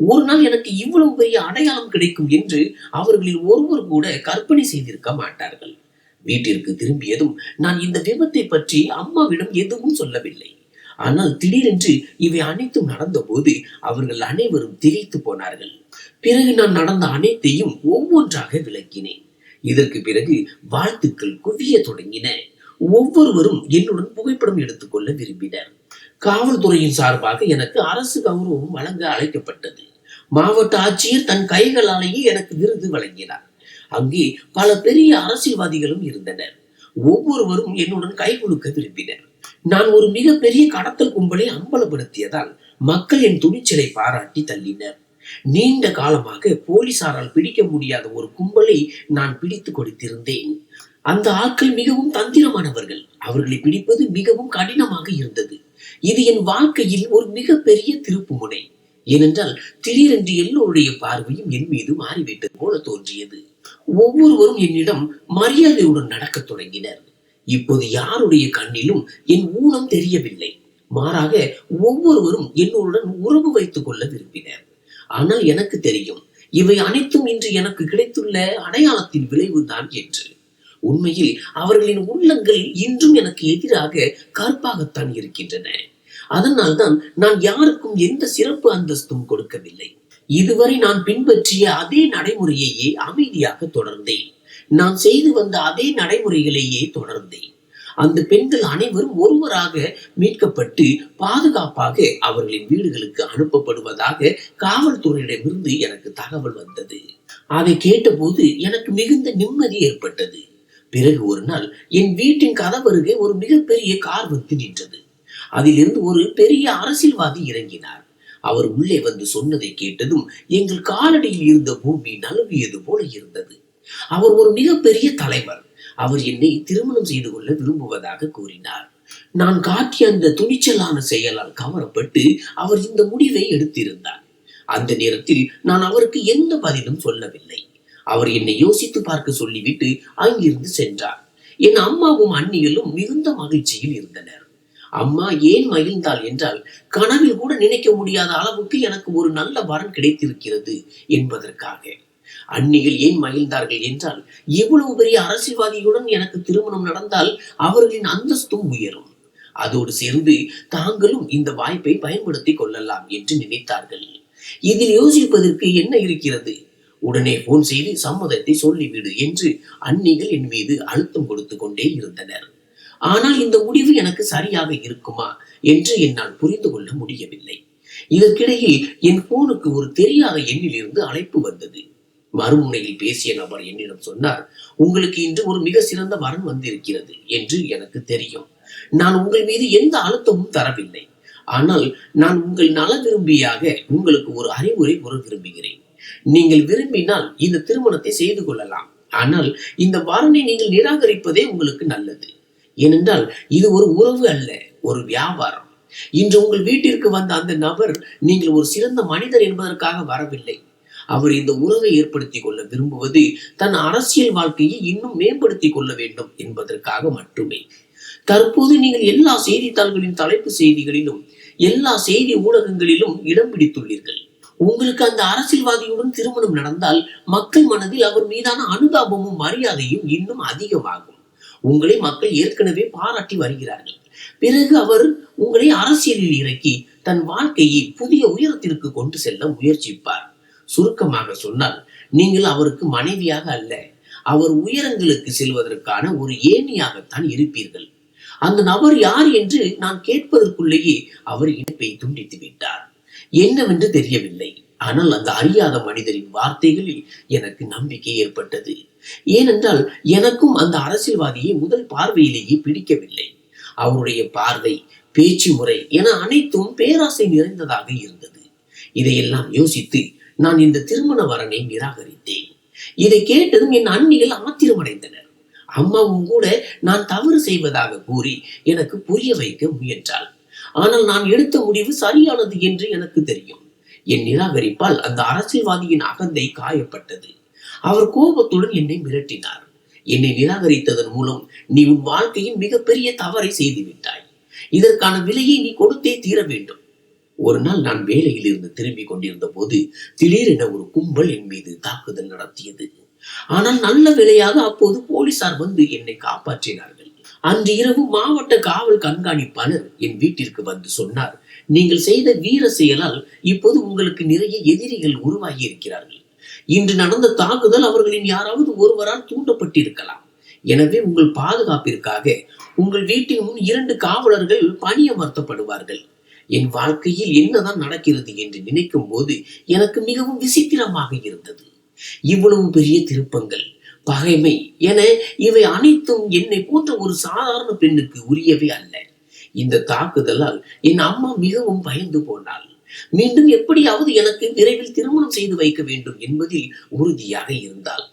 ஒரு நாள் எனக்கு இவ்வளவு பெரிய அடையாளம் கிடைக்கும் என்று அவர்களில் ஒருவர் கூட கற்பனை செய்திருக்க மாட்டார்கள். வீட்டிற்கு திரும்பியதும் நான் இந்த விபத்தை பற்றி அம்மாவிடம் எதுவும் சொல்லவில்லை. ஆனால் திடீரென்று இவை அனைத்தும் நடந்தபோது அவர்கள் அனைவரும் திகைத்து போனார்கள். பிறகு நான் நடந்த அனைத்தையும் ஒவ்வொன்றாக விளக்கினேன். இதற்கு பிறகு வாழ்த்துக்கள் குவிய தொடங்கின. ஒவ்வொருவரும் என்னுடன் புகைப்படம் எடுத்துக்கொள்ள விரும்பினர். காவல்துறையின் சார்பாக எனக்கு அரசு கௌரவம் வழங்க அழைக்கப்பட்டது. மாவட்ட ஆட்சியர் தன் கைகளாலேயே எனக்கு விருது வழங்கினார். அங்கே பல பெரிய அரசியல்வாதிகளும் இருந்தனர். ஒவ்வொருவரும் என்னுடன் கை கொடுக்க விரும்பினர். நான் ஒரு மிகப்பெரிய கடத்தல் கும்பலை அம்பலப்படுத்தியதால் மக்கள் என் துணிச்சலை பாராட்டி தள்ளினர். நீண்ட காலமாக போலீசாரால் பிடிக்க முடியாத ஒரு கும்பலை நான் பிடித்து கொடுத்திருந்தேன். அந்த ஆட்கள் மிகவும் தந்திரமானவர்கள். அவர்களை பிடிப்பது மிகவும் கடினமாக இருந்தது. இது என் வாழ்க்கையில் ஒரு மிகப்பெரிய திருப்பு முனை. ஏனென்றால் திடீரென்று எல்லோருடைய பார்வையும் என் மீது மாறிவிட்டது போல தோன்றியது. ஒவ்வொருவரும் என்னிடம் மரியாதையுடன் நடக்கத் தொடங்கினர். இப்போது யாருடைய கண்ணிலும் என் ஊனம் தெரியவில்லை. மாறாக ஒவ்வொருவரும் என்னுடன் உறவு வைத்துக் கொள்ள விரும்பினர். ஆனால் எனக்கு தெரியும், இவை அனைத்தும் இன்று எனக்கு கிடைத்துள்ள அடையாளத்தின் விளைவுதான் என்று. உண்மையில் அவர்களின் உள்ளங்கள் இன்றும் எனக்கு எதிராக கற்பாகத்தான் இருக்கின்றன. அதனால்தான் நான் யாருக்கும் எந்த சிறப்பு அந்தஸ்தும் கொடுக்கவில்லை. இதுவரை நான் பின்பற்றிய அதே நடைமுறையையே அமைதியாக தொடர்ந்தேன். நான் செய்து வந்த அதே நடைமுறைகளையே தொடர்ந்தேன். அந்த பெண்கள் அனைவரும் ஒருவராக மீட்கப்பட்டு பாதுகாப்பாக அவர்களின் வீடுகளுக்கு அனுப்பப்படுவதாக காவல்துறையிடமிருந்து எனக்கு தகவல் வந்தது. அதை கேட்டபோது எனக்கு மிகுந்த நிம்மதி ஏற்பட்டது. பிறகு ஒரு நாள் என் வீட்டின் கதவருகே ஒரு மிகப்பெரிய கார் வந்து நின்றது. அதிலிருந்து ஒரு பெரிய அரசியல்வாதி இறங்கினார். அவர் உள்ளே வந்து சொன்னதை கேட்டதும் எங்கள் காலடியில் இருந்த பூமி நழுவியது போல இருந்தது. அவர் ஒரு மிகப்பெரிய தலைவர். அவர் என்னை திருமணம் செய்து கொள்ள விரும்புவதாக கூறினார். நான் காட்டிய அந்த துணிச்சலான செயலால் கவரப்பட்டு அவர் இந்த முடிவை எடுத்திருந்தார். அந்த நேரத்தில் நான் அவருக்கு எந்த பதிலும் சொல்லவில்லை. அவர் என்னை யோசித்து பார்க்க சொல்லிவிட்டு அங்கிருந்து சென்றார். என் அம்மாவும் அண்ணிகளும் மிகுந்த மகிழ்ச்சியில் இருந்தனர். அம்மா ஏன் மகிழ்ந்தாள் என்றால், கனவில் கூட நினைக்க முடியாத அளவுக்கு எனக்கு ஒரு நல்ல வரன் கிடைத்திருக்கிறது என்பதற்காக. அன்னிகள் ஏன் மகிழ்ந்தார்கள் என்றால், இவ்வளவு பெரிய அரசியல்வாதியுடன் எனக்கு திருமணம் நடந்தால் அவர்களின் அந்தஸ்தும் உயரும். அதோடு சேர்ந்து தாங்களும் இந்த வாய்ப்பை பயன்படுத்திக் கொள்ளலாம் என்று நினைத்தார்கள். இதில் யோசிப்பதற்கு என்ன இருக்கிறது? உடனே போன் செய்து சம்மதத்தை சொல்லிவிடு என்று அன்னிகள் என் மீது அழுத்தம் கொடுத்து கொண்டே இருந்தனர். ஆனால் இந்த முடிவு எனக்கு சரியாக இருக்குமா என்று என்னால் புரிந்து கொள்ள முடியவில்லை. இதற்கிடையில் என் போனுக்கு ஒரு தெரியாத எண்ணில் இருந்து அழைப்பு வந்தது. மறுமுனையில் பேசிய நபர் என்னிடம் சொன்னார், உங்களுக்கு இன்று ஒரு மிக சிறந்த வரன் வந்திருக்கிறது என்று எனக்கு தெரியும். நான் உங்கள் மீது எந்த அழுத்தமும் தரவில்லை. ஆனால் நான் உங்கள் நல விரும்பியாக உங்களுக்கு ஒரு அறிவுரை கூற விரும்புகிறேன். நீங்கள் விரும்பினால் இந்த திருமணத்தை செய்து கொள்ளலாம். ஆனால் இந்த வரனை நீங்கள் நிராகரிப்பதே உங்களுக்கு நல்லது. ஏனென்றால் இது ஒரு உறவு அல்ல, ஒரு வியாபாரம். இன்று உங்கள் வீட்டிற்கு வந்த அந்த நபர் நீங்கள் ஒரு சிறந்த மனிதர் என்பதற்காக வரவில்லை. அவர் இந்த உறவை ஏற்படுத்திக் கொள்ள விரும்புவது தன் அரசியல் வாழ்க்கையை இன்னும் மேம்படுத்திக் கொள்ள வேண்டும் என்பதற்காக மட்டுமே. தற்போது நீங்கள் எல்லா செய்தித்தாள்களின் தலைப்பு செய்திகளிலும் எல்லா செய்தி ஊடகங்களிலும் இடம் பிடித்துள்ளீர்கள். உங்களுக்கு அந்த அரசியல்வாதியுடன் திருமணம் நடந்தால் மக்கள் மனதில் அவர் மீதான அனுதாபமும் மரியாதையும் இன்னும் அதிகமாகும். உங்களை மக்கள் ஏற்கனவே பாராட்டி வருகிறார்கள். பிறகு அவர் உங்களை அரசியலில் இறக்கி தன் வாழ்க்கையை புதிய உயரத்திற்கு கொண்டு செல்ல முயற்சிப்பார். சுருக்கமாக சொன்னால், நீங்கள் அவருக்கு மனைவியாக அல்ல, அவர் உயரங்களுக்கு செல்வதற்கான ஒரு ஏணியாகத்தான் இருப்பீர்கள். அந்த நபர் யார் என்று நான் கேட்பதற்குள்ளேயே அவர் இணைப்பை துண்டித்து விட்டார். என்னவென்று தெரியவில்லை. ஆனால் அந்த அறியாத மனிதரின் வார்த்தைகளில் எனக்கு நம்பிக்கை ஏற்பட்டது. ஏனென்றால் எனக்கும் அந்த அரசியல்வாதியை முதல் பார்வையிலேயே பிடிக்கவில்லை. அவருடைய பார்வை, பேச்சு முறை என அனைத்தும் பேராசை நிறைந்ததாக இருந்தது. இதையெல்லாம் யோசித்து நான் இந்த திருமண வரனை நிராகரித்தேன். இதை கேட்டதும் என் அண்ணிகள் ஆத்திரமடைந்தனர். அம்மாவும் கூட நான் தவறு செய்வதாக கூறி எனக்கு புரிய வைக்க முயன்றாள். ஆனால் நான் எடுத்த முடிவு சரியானது என்று எனக்கு தெரியும். என் நிராகரிப்பால் அந்த அரசியல்வாதியின் அகந்தை காயப்பட்டது. அவர் கோபத்துடன் என்னை மிரட்டினார். என்னை நிராகரித்ததன் மூலம் நீ உன் வாழ்க்கையின் மிகப்பெரிய தவறை செய்து விட்டாய். இதற்கான விலையை நீ கொடுத்தே தீர வேண்டும். ஒரு நாள் நான் வேலையில் இருந்து திரும்பிக் கொண்டிருந்த போது திடீரென ஒரு கும்பல் என் மீது தாக்குதல் நடத்தியது. ஆனால் நல்ல வேளையாக அப்போது போலீசார் வந்து என்னை காப்பாற்றினார்கள். அன்று இரவு மாவட்ட காவல் கண்காணிப்பாளர் என் வீட்டிற்கு வந்து சொன்னார், நீங்கள் செய்த வீர செயலால் இப்போது உங்களுக்கு நிறைய எதிரிகள் உருவாகி இருக்கிறார்கள். இன்று நடந்த தாக்குதல் அவர்களின் யாராவது ஒருவரால் தூண்டப்பட்டிருக்கலாம். எனவே உங்கள் பாதுகாப்பிற்காக உங்கள் வீட்டின் முன் 2 காவலர்கள் பணியமர்த்தப்படுவார்கள். என் வாழ்க்கையில் என்னதான் நடக்கிறது என்று நினைக்கும் போது எனக்கு மிகவும் விசித்திரமாக இருந்தது. இவ்வளவு பெரிய திருப்பங்கள், பகைமை என இவை அனைத்தும் என்னை போன்ற ஒரு சாதாரண பெண்ணுக்கு உரியவே அல்ல. இந்த தாக்குதலால் என் அம்மா மிகவும் பயந்து போனாள். மீண்டும் எப்படியாவது எனக்கு விரைவில் திருமணம் செய்து வைக்க வேண்டும் என்பதில் உறுதியாக இருந்தாள்.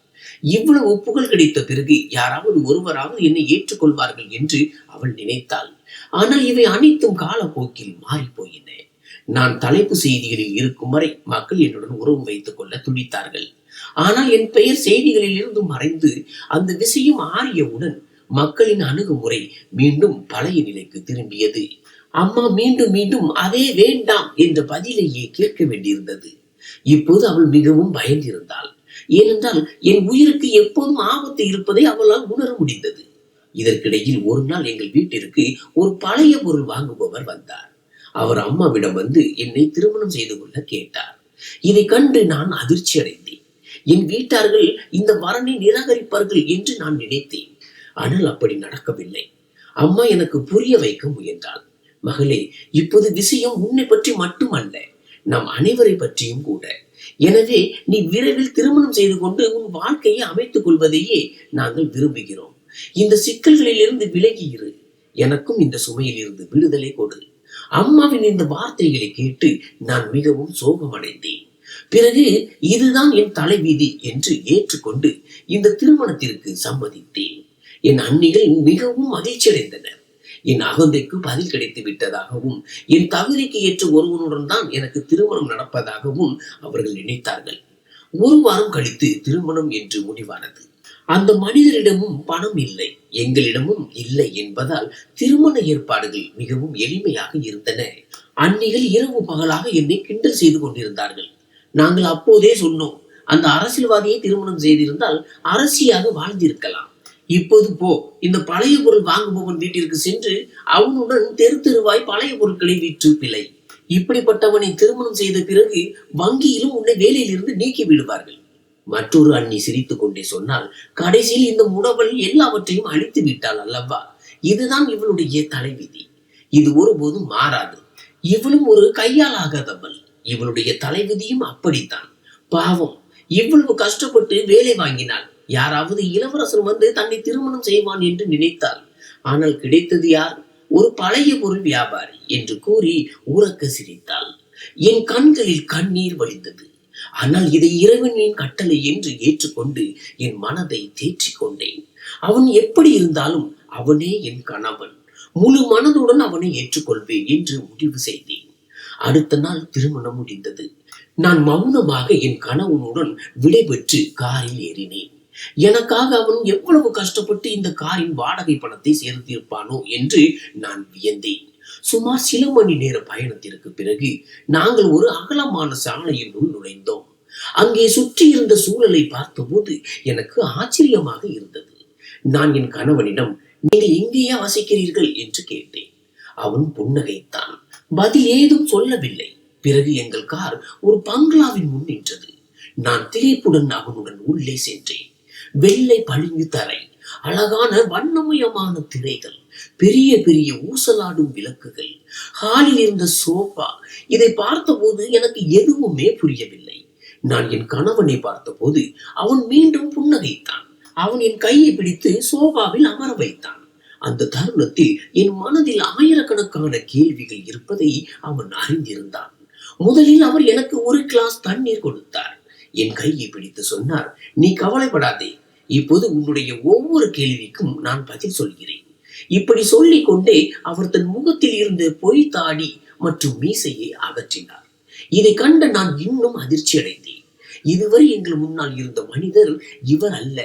இவ்வளவு புகழ் கிடைத்த பிறகு யாராவது ஒருவராவது என்னை ஏற்றுக்கொள்வார்கள் என்று அவள் நினைத்தாள். ஆனால் இவை அனைத்தும் காலப்போக்கில் மாறி போயின. நான் தலைப்பு செய்திகளில் இருக்கும் வரை மக்கள் என்னுடன் உறவு வைத்துக் கொள்ள துடித்தார்கள். ஆனால் என் பெயர் செய்திகளில் இருந்து மறைந்து அந்த விஷயம் ஆறியவுடன் மக்களின் அணுகுமுறை மீண்டும் பழைய நிலைக்கு திரும்பியது. அம்மா மீண்டும் மீண்டும் அதே வேண்டாம் என்ற பதிலையே கேட்க வேண்டியிருந்தது. இப்போது அவள் மிகவும் பயந்திருந்தாள். ஏனென்றால் என் உயிருக்கு எப்போதும் ஆபத்து இருப்பதை அவளால் உணர முடிந்தது. இதற்கிடையில் ஒரு நாள் எங்கள் வீட்டிற்கு ஒரு பழைய பொருள் வாங்குபவர் வந்தார். அவர் அம்மாவிடம் வந்து என்னை திருமணம் செய்து கொள்ள கேட்டார். இதை கண்டு நான் அதிர்ச்சி அடைந்தேன். என் வீட்டார்கள் இந்த வரனை நிராகரிப்பார்கள் என்று நான் நினைத்தேன். ஆனால் அப்படி நடக்கவில்லை. அம்மா எனக்கு புரிய வைக்க முயன்றாள். மகளே, இப்போது விஷயம் உன்னை பற்றி மட்டுமல்ல, நம் அனைவரை பற்றியும் கூட. எனவே நீ விரைவில் திருமணம் செய்து கொண்டு உன் வாழ்க்கையை அமைத்துக் கொள்வதையே நாங்கள் விரும்புகிறோம். இந்த சிக்கல்களில் இருந்து விலகி இரு. எனக்கும் இந்த சுமையில் இருந்து விடுதலை கொடு. அம்மாவின் இந்த வார்த்தைகளை கேட்டு நான் மிகவும் சோகமடைந்தேன். பிறகு இதுதான் என் தலைவிதி என்று ஏற்றுக்கொண்டு இந்த திருமணத்திற்கு சம்மதித்தேன். என் அன்னிகள் மிகவும் மகிழ்ச்சி அடைந்தனர். என் அகந்தைக்கு பதில் கிடைத்து விட்டதாகவும் என் தகுதிக்கு ஏற்ற ஒருவனுடன் தான் எனக்கு திருமணம் நடப்பதாகவும் அவர்கள் நினைத்தார்கள். 1 வாரம் கழித்து திருமணம் என்று முடிவானது. அந்த மனிதரிடமும் பணம் இல்லை, எங்களிடமும் இல்லை என்பதால் திருமண ஏற்பாடுகள் மிகவும் எளிமையாக இருந்தன. அன்னிகள் இரவு பகலாக என்னை கிண்டல் செய்து கொண்டிருந்தார்கள். நாங்கள் அப்போதே சொன்னோம், அந்த அரசியல்வாதியை திருமணம் செய்திருந்தால் அரசியாக வாழ்ந்திருக்கலாம். இப்போது போ, இந்த பழைய பொருள் வாங்குபவன் வீட்டிற்கு சென்று அவனுடன் தெரு தெருவாய் பழைய பொருட்களை விற்று பிழை. இப்படிப்பட்டவனை திருமணம் செய்த பிறகு வங்கியிலும் உன்னை வேலையிலிருந்து நீக்கி விடுவார்கள். மற்றொரு அண்ணி சிரித்துக் கொண்டே சொன்னால், கடைசியில் இந்த முடவல் எல்லாவற்றையும் அழித்து விட்டாள் அல்லவா? இதுதான் இவளுடைய தலைவிதி. இது ஒருபோதும் மாறாது. இவளும் ஒரு கையால் ஆகாதவள். இவளுடைய தலைவிதியும் அப்படித்தான். பாவம், இவ்வளவு கஷ்டப்பட்டு வேலை வாங்கினாள். யாராவது இளவரசர் வந்து தன்னை திருமணம் செய்வான் என்று நினைத்தாள். ஆனால் கிடைத்தது யார்? ஒரு பழைய பொருள் வியாபாரி என்று கூறி உறக்க சிரித்தாள். என் கண்களில் கண்ணீர் வழிந்தது. ஆனால் இதை இறைவனின் கட்டளை என்று ஏற்றுக்கொண்டு என் மனதை தேற்றிக் கொண்டேன். அவன் எப்படி இருந்தாலும் அவனே என் கணவன். முழு மனதுடன் அவனை ஏற்றுக்கொள்வேன் என்று முடிவு செய்தேன். அடுத்த நாள் திருமணம் முடிந்தது. நான் மௌனமாக என் கணவனுடன் விடைபெற்று காரில் ஏறினேன். எனக்காக அவன் எவ்வளவு கஷ்டப்பட்டு இந்த காரின் வாடகை பணத்தை சேர்த்திருப்பானோ என்று நான் வியந்தேன். சுமார் சில மணி நேர பயணத்திற்கு பிறகு நாங்கள் ஒரு அகலமான சாலையினுள் நுழைந்தோம். அங்கே சுற்றி இருந்த சூழலை பார்த்தபோது எனக்கு ஆச்சரியமாக இருந்தது. நான் என் கணவனிடம், நீங்கள் எங்கேயா வசிக்கிறீர்கள் என்று கேட்டேன். அவன் புன்னகைத்தான். பதில் ஏதும் சொல்லவில்லை. பிறகு எங்கள் கார் ஒரு பங்களாவின் முன் நின்றது. நான் திகைப்புடன் அவனுடன் உள்ளே சென்றேன். வெள்ளை பளிங்கு தரை, அழகான வண்ணமயமான திரைகள், பெரிய பெரிய ஊசலாடும் விளக்குகள், ஹாலில் இருந்த சோஃபா. இதை பார்த்தபோது எனக்கு எதுவுமே புரியவில்லை. நான் என் கணவனை பார்த்தபோது அவன் மீண்டும் புன்னகைத்தான். அவன் என் கையை பிடித்து சோஃபாவில் அமர வைத்தான். அந்த தருணத்தில் என் மனதில் ஆயிரக்கணக்கான கேள்விகள் இருப்பதை அவன் அறிந்திருந்தான். முதலில் அவர் எனக்கு ஒரு கிளாஸ் தண்ணீர் கொடுத்தார். என் கையை பிடித்து சொன்னார், நீ கவலைப்படாதே, இப்போது உன்னுடைய ஒவ்வொரு கேள்விக்கும் நான் பதில் சொல்கிறேன். இப்படி சொல்லிக் கொண்டே அவர் தன் முகத்தில் இருந்த பொய் தாடி மற்றும் மீசையை அகற்றினார். இதை கண்ட நான் இன்னும் அதிர்ச்சி அடைந்தேன். இதுவரை எங்கள் முன்னால் இருந்த மனிதர் இவர் அல்ல.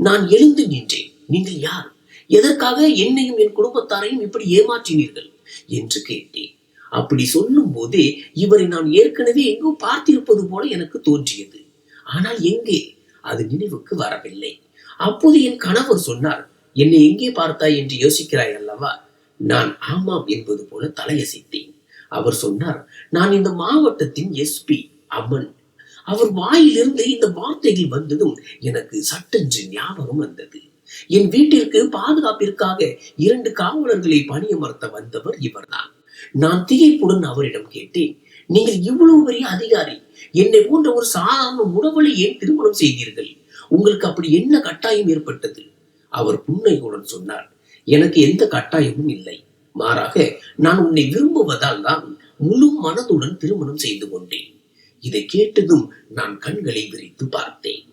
நான் எழுந்து நின்றேன். நீங்கள் யார்? எதற்காக என்னையும் என் குடும்பத்தாரையும் இப்படி ஏமாற்றினீர்கள்? என்று கேட்டேன். அப்படி சொல்லும் போதே இவரை நான் ஏற்கனவே எங்கோ பார்த்திருப்பது போல எனக்கு தோன்றியது. ஆனால் எங்கே, அது நினைவுக்கு வரவில்லை. அப்போது என் கணவர் சொன்னார், என்னை எங்கே பார்த்தாய் என்று யோசிக்கிறாய் அல்லவா? நான் ஆமாம் என்பது போல தலையசைத்தேன். அவர் சொன்னார், நான் இந்த மாவட்டத்தின் எஸ்பி அம்மன். அவர் வாயிலிருந்து இந்த வார்த்தைகள் வந்ததும் எனக்கு சட்டென்று ஞாபகம் வந்தது. என் வீட்டிற்கு பாதுகாப்பிற்காக 2 காவலர்களை பணியமர்த்த வந்தவர் இவர்தான். நான் திகைப்புடன் அவரிடம் கேட்டேன், நீங்கள் இவ்வளவு பெரிய அதிகாரி, என்னை போன்ற ஒரு சாதாரண முடவலை ஏன் திருமணம் செய்தீர்கள்? உங்களுக்கு அப்படி என்ன கட்டாயம் ஏற்பட்டது? அவர் புன்னகையுடன் சொன்னார், எனக்கு எந்த கட்டாயமும் இல்லை. மாறாக நான் உன்னை விரும்புவதால் தான் முழு மனதுடன் திருமணம் செய்து கொண்டேன். இதை கேட்டதும் நான் கண்களை விரித்து பார்த்தேன்.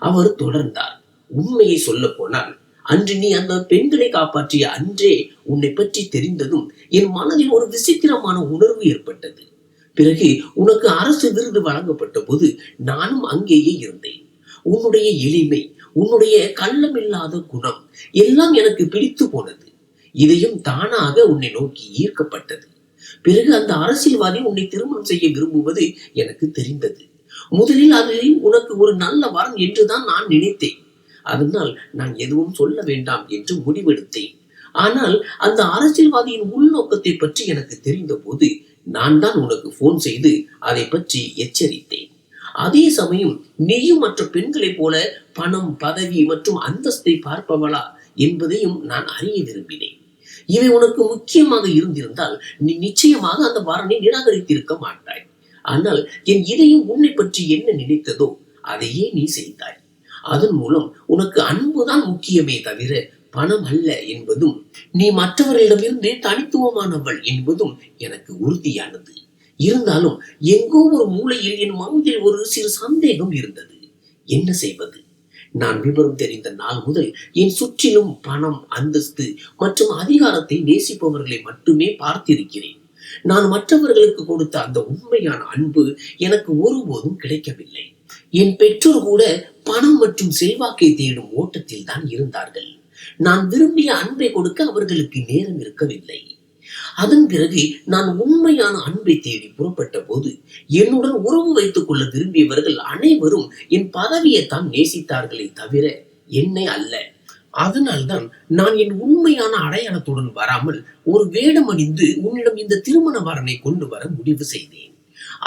அவர் தொடர்ந்தார், உண்மையை சொல்ல போனால் அன்று நீ அந்த பெண்களை காப்பாற்றிய அன்றே உன்னை பற்றி தெரிந்ததும் என் மனதில் ஒரு விசித்திரமான உணர்வு ஏற்பட்டது. பிறகு உனக்கு அரசு விருது வழங்கப்பட்ட போது நானும் அங்கேயே இருந்தேன். உன்னுடைய எளிமை, உன்னுடைய கள்ளமில்லாத குணம் எல்லாம் எனக்கு பிடித்து போனது. இதையும் தானாக உன்னை நோக்கி ஈர்க்கப்பட்டது. பிறகு அந்த அரசியல்வாதி உன்னை திருமணம் செய்ய விரும்புவது எனக்கு தெரிந்தது. முதலில் அது உனக்கு ஒரு நல்ல வரன் என்றுதான் நான் நினைத்தேன். அதனால் நான் எதுவும் சொல்ல வேண்டாம் என்று முடிவெடுத்தேன். ஆனால் அந்த அரசியல்வாதியின் உள்நோக்கத்தை பற்றி எனக்கு தெரிந்த போது நான் தான் உனக்கு போன் செய்து அதை பற்றி எச்சரித்தேன். அதே சமயம் நீயும் மற்ற பெண்களைப் போல பணம், பதவி மற்றும் அந்தஸ்தை பார்ப்பவளா என்பதையும் நான் அறிய விரும்பினேன். இவை உனக்கு முக்கியமாக இருந்திருந்தால் நீ நிச்சயமாக அந்த வரனை நிராகரித்திருக்க மாட்டாய். ஆனால் என் இதயம் உன்னை பற்றி என்ன நினைத்ததோ அதையே நீ செய்தாய். அதன் மூலம் உனக்கு அன்புதான் முக்கியமே தவிர பணம் அல்ல என்பதும், நீ மற்றவர்களிடமிருந்து தனித்துவமானவள் என்பதும் எனக்கு உறுதியானது. இருந்தாலும் எங்கோ ஒரு மூலையில் என் மனதில் ஒரு சிறு சந்தேகம் இருந்தது. என்ன செய்வது? நான் விவரம் தெரிந்த நாள் முதல் என் சுற்றிலும் பணம், அந்தஸ்து மற்றும் அதிகாரத்தை நேசிப்பவர்களை மட்டுமே பார்த்திருக்கிறேன். நான் மற்றவர்களுக்கு கொடுத்த அந்த உண்மையான அன்பு எனக்கு ஒருபோதும் கிடைக்கவில்லை. என் பெற்றோர் கூட பணம் மற்றும் செல்வாக்கை தேடும் ஓட்டத்தில் தான் இருந்தார்கள். நான் விரும்பிய அன்பை கொடுக்க அவர்களுக்கு நேரம் இருக்கவில்லை. அதன் பிறகு நான் உண்மையான அன்பை தேடி புறப்பட்ட போது என்னுடன் உறவு வைத்துக் கொள்ள விரும்பியவர்கள் அனைவரும் என் பதவியைத்தான் நேசித்தார்களே தவிர என்னை அல்ல. அதனால்தான் நான் என் உண்மையான அடையாளத்துடன் வராமல் ஒரு வேடம் அணிந்து உன்னிடம் இந்த திருமண வரனை கொண்டு வர முடிவு செய்தேன்.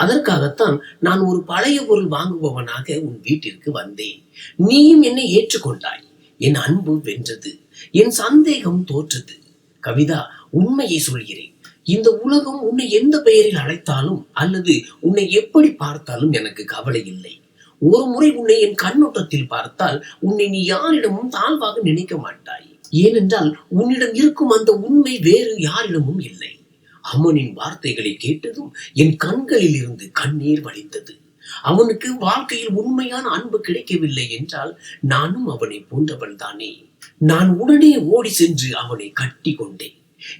அதற்காகத்தான் நான் ஒரு பழைய பொருள் வாங்குபவனாக உன் வீட்டிற்கு வந்தேன். நீயும் என்னை ஏற்றுக்கொண்டாய். என் அன்பு வென்றது, என் சந்தேகம் தோற்றது. கவிதா, உண்மையை சொல்கிறேன். இந்த உலகம் உன்னை எந்த பெயரில் அழைத்தாலும் அல்லது உன்னை எப்படி பார்த்தாலும் எனக்கு கவலை இல்லை. ஒரு முறை உன்னை என் கண்ணோட்டத்தில் பார்த்தால் உன்னை நீ யாரிடமும் தாழ்வாக நினைக்க மாட்டாய். ஏனென்றால் உன்னிடம் இருக்கும் அந்த உண்மை வேறு யாரிடமும் இல்லை. அம்மனின் வார்த்தைகளை கேட்டதும் என் கண்களில் இருந்து கண்ணீர் வழிந்தது. அவனுக்கு வாழ்க்கையில் உண்மையான அன்பு கிடைக்கவில்லை என்றால் நானும் அவனை போன்றவள் தானே. நான் உடனே ஓடி சென்று அவனை கட்டி கொண்டேன்.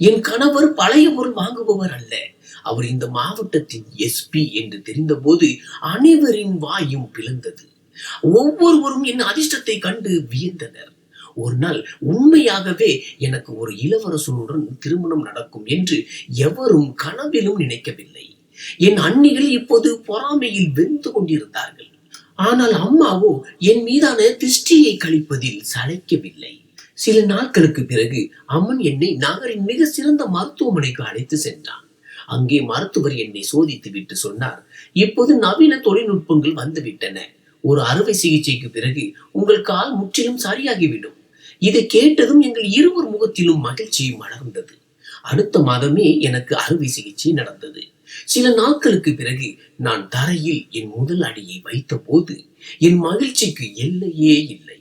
என் கணவர் பழைய பொருள் வாங்குபவர் அல்ல, அவர் இந்த மாவட்டத்தின் எஸ்பி என்று தெரிந்த போது அனைவரின் வாயும் பிளந்தது. ஒவ்வொருவரும் என் அதிர்ஷ்டத்தை கண்டு வியந்தனர். ஒரு நாள் உண்மையாகவே எனக்கு ஒரு இளவரசனுடன் திருமணம் நடக்கும் என்று எவரும் கனவிலும் நினைக்கவில்லை. என் அண்ணிகள் இப்போது பொறாமையில் வெந்து கொண்டிருந்தார்கள். ஆனால் அம்மாவோ என் மீதான திருஷ்டியை கழிப்பதில் சளைக்கவில்லை. சில நாட்களுக்கு பிறகு அம்மன் என்னை நகரின் மிக சிறந்த மருத்துவமனைக்கு அழைத்து சென்றான். அங்கே மருத்துவர் என்னை சோதித்து விட்டு சொன்னார், இப்போது நவீன தொழில்நுட்பங்கள் வந்துவிட்டன. ஒரு அறுவை சிகிச்சைக்கு பிறகு உங்கள் கால் முற்றிலும் சரியாகிவிடும். இதை கேட்டதும் எங்கள் இருவர் முகத்திலும் மகிழ்ச்சி மலர்ந்தது. அடுத்த மாதமே எனக்கு அறுவை சிகிச்சை நடந்தது. சில நாட்களுக்கு பிறகு நான் தரையில் என் முதல் அடியை வைத்த போது என் மகிழ்ச்சிக்கு எல்லையே இல்லை.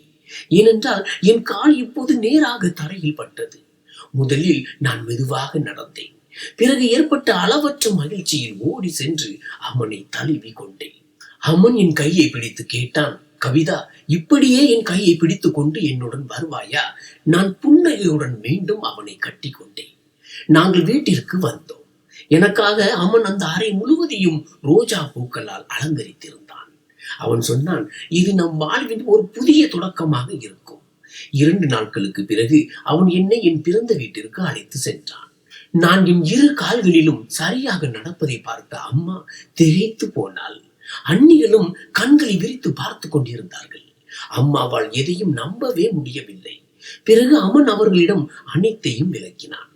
ஏனென்றால் என் கால் இப்போது நேராக தரையில் பட்டது. முதலில் நான் மெதுவாக நடந்தேன். பிறகு ஏற்பட்ட அளவற்ற மகிழ்ச்சியில் ஓடி சென்று அம்மனை தழுவி கொண்டேன். அம்மன் என் கையை பிடித்து கேட்டான், கவிதா, இப்படியே என் கையை பிடித்துக் கொண்டு என்னுடன் வருவாயா? நான் புன்னகையுடன் மீண்டும் அவனை கட்டி கொண்டேன். நாங்கள் வீட்டிற்கு வந்தோம். எனக்காக அம்மன் அந்த அறை முழுவதையும் ரோஜா பூக்களால் அலங்கரித்திருந்தான். அவன் சொன்னான், இது நம் வாழ்வின் ஒரு புதிய தொடக்கமாக இருக்கும். 2 நாட்களுக்கு பிறகு அவன் என்னை என் பிறந்த வீட்டிற்கு அழைத்து சென்றான். நான் என் இரு கால்களிலும் சரியாக நடப்பதை பார்த்த அம்மா திகைத்து போனாள். அண்ணிகளும் கண்களை விரித்து பார்த்து கொண்டிருந்தார்கள். அம்மாவால் எதையும் நம்பவே முடியவில்லை. பிறகு அமன் அவர்களிடம் அனைத்தையும் விளக்கினான்.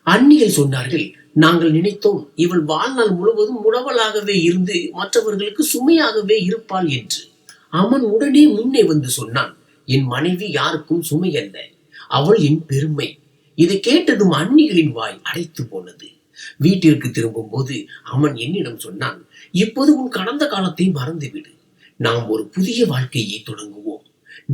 அண்ணிகள் சொன்னார்கள், நாங்கள் நினைத்தோம் இவள் வாழ்நாள் முழுவதும் முடவலாகவே இருந்து மற்றவர்களுக்கு சுமையாகவே இருப்பாள் என்று. அமன் உடனே முன்னே வந்து சொன்னான், என் மனைவி யாருக்கும் சுமை அல்ல, அவள் என் பெருமை. இதை கேட்டதும் அண்ணிகளின் வாய் அடைத்து போனது. வீட்டிற்கு திரும்பும் போது அமன் என்னிடம் சொன்னான், இப்போது உன் கடந்த காலத்தை மறந்துவிடு, நாம் ஒரு புதிய வாழ்க்கையை தொடங்குவோம்.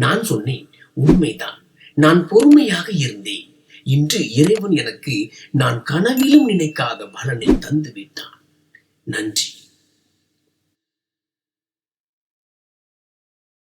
நான் சொன்னேன், உண்மைதான், நான் பொறுமையாக இருந்தேன். இன்று இறைவன் எனக்கு நான் கனவிலும் நினைக்காத பலனை தந்து விட்டான். நன்றி.